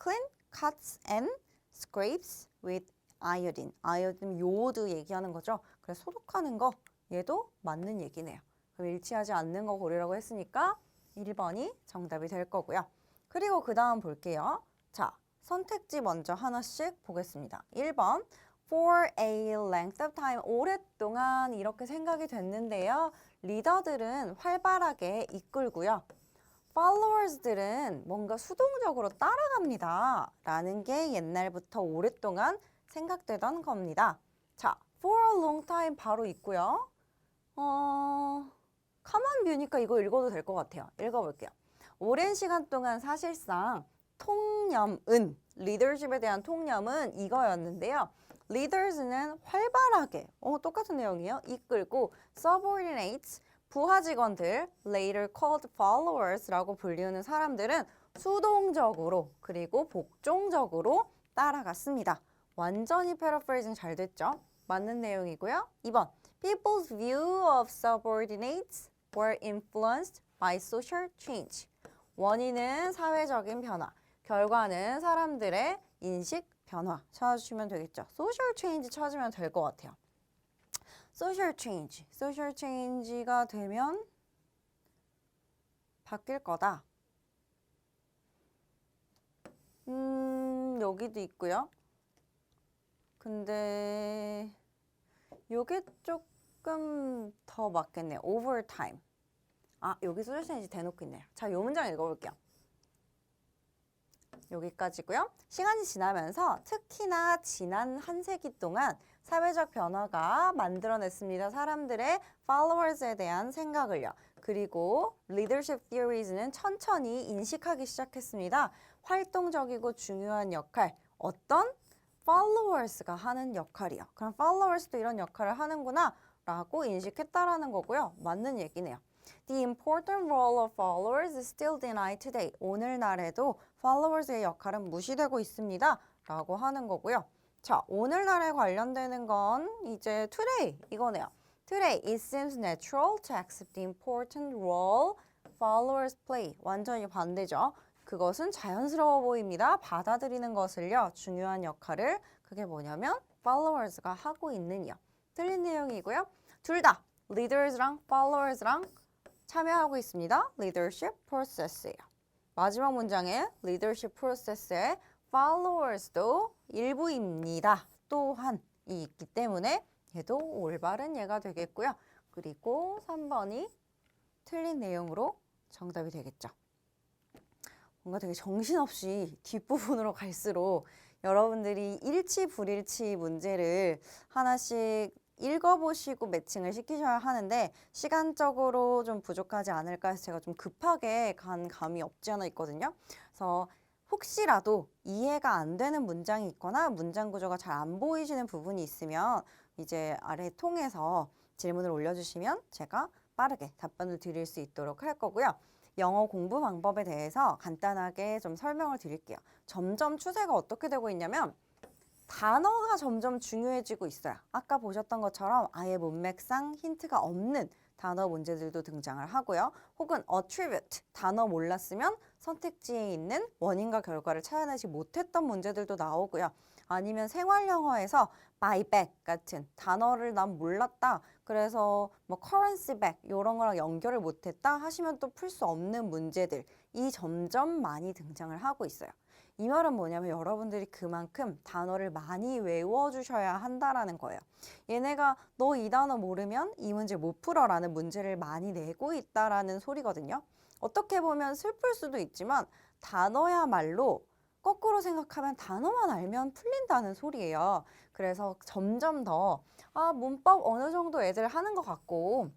clean cuts and scrapes with iodine. 아이오딘 요오드 얘기하는 거죠. 그래서 소독하는 거 얘도 맞는 얘기네요. 그럼 일치하지 않는 거 고르라고 했으니까 1번이 정답이 될 거고요. 그리고 그 다음 볼게요. 자, 선택지 먼저 하나씩 보겠습니다. 1번 For a length of time, 오랫동안 이렇게 생각이 됐는데요. 리더들은 활발하게 이끌고요. followers들은 뭔가 수동적으로 따라갑니다. 라는 게 옛날부터 오랫동안 생각되던 겁니다. 자, for a long time 바로 있고요. common view니까 이거 읽어도 될 것 같아요. 읽어볼게요. 오랜 시간 동안 사실상 통념은, 리더십에 대한 통념은 이거였는데요. leaders는 활발하게, 똑같은 내용이에요. 이끌고 subordinates, 부하 직원들, later called followers라고 불리우는 사람들은 수동적으로 그리고 복종적으로 따라갔습니다. 완전히 paraphrasing 잘 됐죠? 맞는 내용이고요. 2번, people's view of subordinates were influenced by social change. 원인은 사회적인 변화, 결과는 사람들의 인식 변화 찾아주시면 되겠죠. social change 찾으면 될 것 같아요. social change가 되면 바뀔 거다. 여기도 있고요. 근데 요게 조금 더 맞겠네요. over time. 여기 social change 대놓고 있네요. 자, 요 문장 읽어볼게요. 여기까지고요. 시간이 지나면서 특히나 지난 한 세기 동안 사회적 변화가 만들어냈습니다. 사람들의 followers에 대한 생각을요. 그리고 leadership theories는 천천히 인식하기 시작했습니다. 활동적이고 중요한 역할, 어떤 followers가 하는 역할이요. 그럼 followers도 이런 역할을 하는구나 라고 인식했다라는 거고요. 맞는 얘기네요. The important role of followers is still denied today. 오늘날에도 followers의 역할은 무시되고 있습니다. 라고 하는 거고요. 자, 오늘날에 관련되는 건 이제 today 이거네요. Today, it seems natural to accept the important role followers play. 완전히 반대죠. 그것은 자연스러워 보입니다. 받아들이는 것을요. 중요한 역할을 그게 뭐냐면 followers가 하고 있는요. 틀린 내용이고요. 둘 다 leaders랑 followers랑 참여하고 있습니다. leadership process예요. 마지막 문장에 leadership process의 followers도 일부입니다. 또한 이 있기 때문에 얘도 올바른 예가 되겠고요. 그리고 3번이 틀린 내용으로 정답이 되겠죠. 뭔가 되게 정신없이 뒷부분으로 갈수록 여러분들이 일치 불일치 문제를 하나씩 읽어보시고 매칭을 시키셔야 하는데 시간적으로 좀 부족하지 않을까 해서 제가 좀 급하게 간 감이 없지 않아 있거든요. 그래서 혹시라도 이해가 안 되는 문장이 있거나 문장 구조가 잘 안 보이시는 부분이 있으면 이제 아래 통해서 질문을 올려주시면 제가 빠르게 답변을 드릴 수 있도록 할 거고요. 영어 공부 방법에 대해서 간단하게 좀 설명을 드릴게요. 점점 추세가 어떻게 되고 있냐면 단어가 점점 중요해지고 있어요. 아까 보셨던 것처럼 아예 문맥상 힌트가 없는 단어 문제들도 등장을 하고요. 혹은 attribute, 단어 몰랐으면 선택지에 있는 원인과 결과를 찾아내지 못했던 문제들도 나오고요. 아니면 생활 영어에서 buy back 같은 단어를 난 몰랐다. 그래서 뭐 currency back 이런 거랑 연결을 못했다 하시면 또 풀 수 없는 문제들 이 점점 많이 등장을 하고 있어요. 이 말은 뭐냐면 여러분들이 그만큼 단어를 많이 외워주셔야 한다라는 거예요. 얘네가 너 이 단어 모르면 이 문제 못 풀어라는 문제를 많이 내고 있다라는 소리거든요. 어떻게 보면 슬플 수도 있지만 단어야말로 거꾸로 생각하면 단어만 알면 풀린다는 소리예요. 그래서 점점 더 문법 어느 정도 애들 하는 것 같고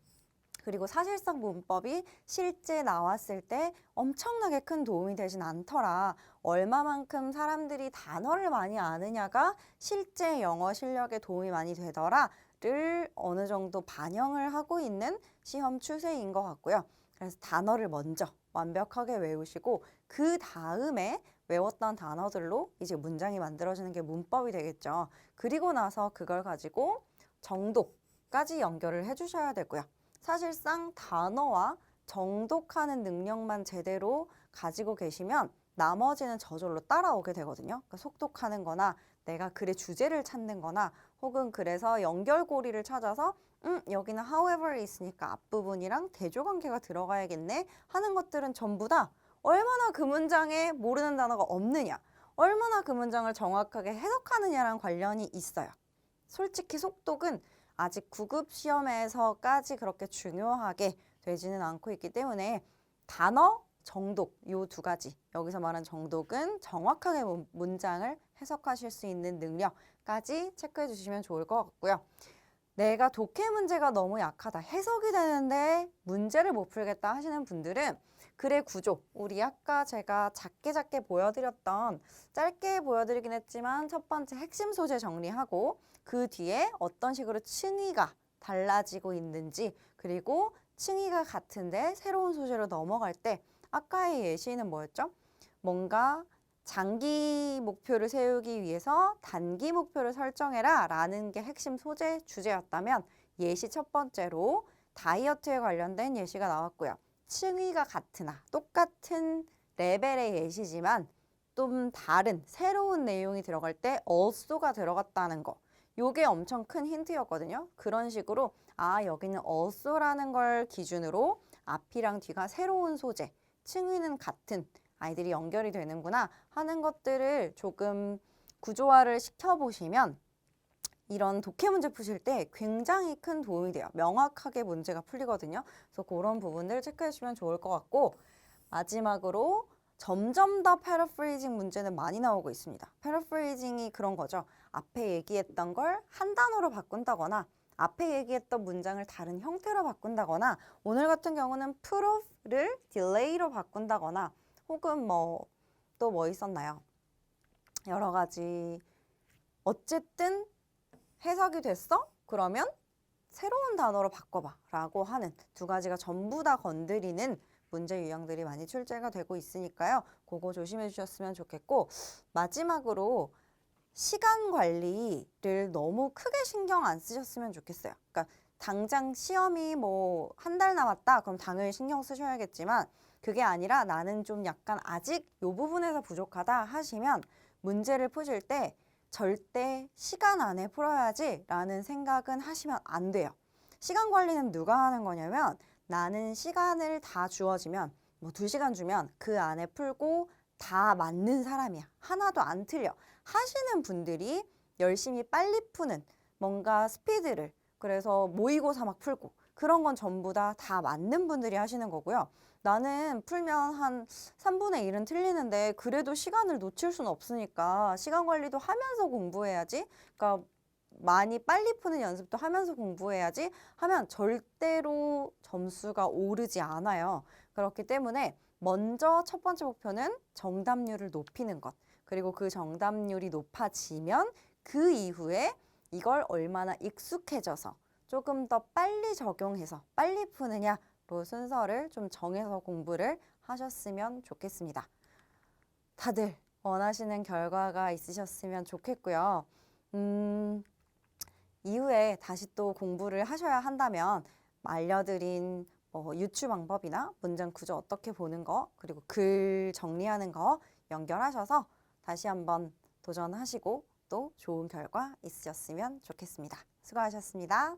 그리고 사실상 문법이 실제 나왔을 때 엄청나게 큰 도움이 되진 않더라. 얼마만큼 사람들이 단어를 많이 아느냐가 실제 영어 실력에 도움이 많이 되더라를 어느 정도 반영을 하고 있는 시험 추세인 것 같고요. 그래서 단어를 먼저 완벽하게 외우시고 그 다음에 외웠던 단어들로 이제 문장이 만들어지는 게 문법이 되겠죠. 그리고 나서 그걸 가지고 정독까지 연결을 해주셔야 되고요. 사실상 단어와 정독하는 능력만 제대로 가지고 계시면 나머지는 저절로 따라오게 되거든요. 그러니까 속독하는 거나 내가 글의 주제를 찾는 거나 혹은 그래서 연결고리를 찾아서 여기는 however이 있으니까 앞부분이랑 대조관계가 들어가야겠네 하는 것들은 전부 다 얼마나 그 문장에 모르는 단어가 없느냐, 얼마나 그 문장을 정확하게 해석하느냐랑 관련이 있어요. 솔직히 속독은 아직 9급 시험에서까지 그렇게 중요하게 되지는 않고 있기 때문에 단어, 정독 요 두 가지 여기서 말한 정독은 정확하게 문장을 해석하실 수 있는 능력까지 체크해 주시면 좋을 것 같고요. 내가 독해 문제가 너무 약하다, 해석이 되는데 문제를 못 풀겠다 하시는 분들은 글의 구조, 우리 아까 제가 작게 보여드렸던 짧게 보여드리긴 했지만 첫 번째 핵심 소재 정리하고 그 뒤에 어떤 식으로 층위가 달라지고 있는지 그리고 층위가 같은데 새로운 소재로 넘어갈 때 아까의 예시는 뭐였죠? 뭔가 장기 목표를 세우기 위해서 단기 목표를 설정해라 라는 게 핵심 소재 주제였다면 예시 첫 번째로 다이어트에 관련된 예시가 나왔고요. 층위가 같으나 똑같은 레벨의 예시지만 좀 다른 새로운 내용이 들어갈 때 also가 들어갔다는 거. 요게 엄청 큰 힌트였거든요. 그런 식으로 여기는 also라는 걸 기준으로 앞이랑 뒤가 새로운 소재, 층위는 같은 아이들이 연결이 되는구나 하는 것들을 조금 구조화를 시켜보시면 이런 독해 문제 푸실 때 굉장히 큰 도움이 돼요. 명확하게 문제가 풀리거든요. 그래서 그런 부분들 체크해 주시면 좋을 것 같고 마지막으로 점점 더 패러프레이징 문제는 많이 나오고 있습니다. 패러프레이징이 그런 거죠. 앞에 얘기했던 걸 한 단어로 바꾼다거나 앞에 얘기했던 문장을 다른 형태로 바꾼다거나 오늘 같은 경우는 put off를 delay로 바꾼다거나 혹은 뭐 또 뭐 있었나요? 여러 가지. 어쨌든 해석이 됐어? 그러면 새로운 단어로 바꿔봐 라고 하는 두 가지가 전부 다 건드리는 문제 유형들이 많이 출제가 되고 있으니까요. 그거 조심해 주셨으면 좋겠고, 마지막으로 시간 관리를 너무 크게 신경 안 쓰셨으면 좋겠어요. 그러니까 당장 시험이 뭐 한 달 남았다 그럼 당연히 신경 쓰셔야겠지만, 그게 아니라 나는 좀 약간 아직 요 부분에서 부족하다 하시면 문제를 푸실 때 절대 시간 안에 풀어야지 라는 생각은 하시면 안 돼요. 시간 관리는 누가 하는 거냐면, 나는 시간을 다 주어지면 뭐 2시간 주면 그 안에 풀고 다 맞는 사람이야. 하나도 안 틀려. 하시는 분들이 열심히 빨리 푸는 뭔가 스피드를, 그래서 모의고사 막 풀고 그런 건 전부 다 맞는 분들이 하시는 거고요. 나는 풀면 한 3분의 1은 틀리는데 그래도 시간을 놓칠 수는 없으니까 시간 관리도 하면서 공부해야지. 그러니까 많이 빨리 푸는 연습도 하면서 공부해야지 하면 절대로 점수가 오르지 않아요. 그렇기 때문에 먼저 첫 번째 목표는 정답률을 높이는 것. 그리고 그 정답률이 높아지면 그 이후에 이걸 얼마나 익숙해져서 조금 더 빨리 적용해서 빨리 푸느냐로 순서를 좀 정해서 공부를 하셨으면 좋겠습니다. 다들 원하시는 결과가 있으셨으면 좋겠고요. 이후에 다시 또 공부를 하셔야 한다면 알려드린 유추 방법이나 문장 구조 어떻게 보는 거, 그리고 글 정리하는 거 연결하셔서 다시 한번 도전하시고 또 좋은 결과 있으셨으면 좋겠습니다. 수고하셨습니다.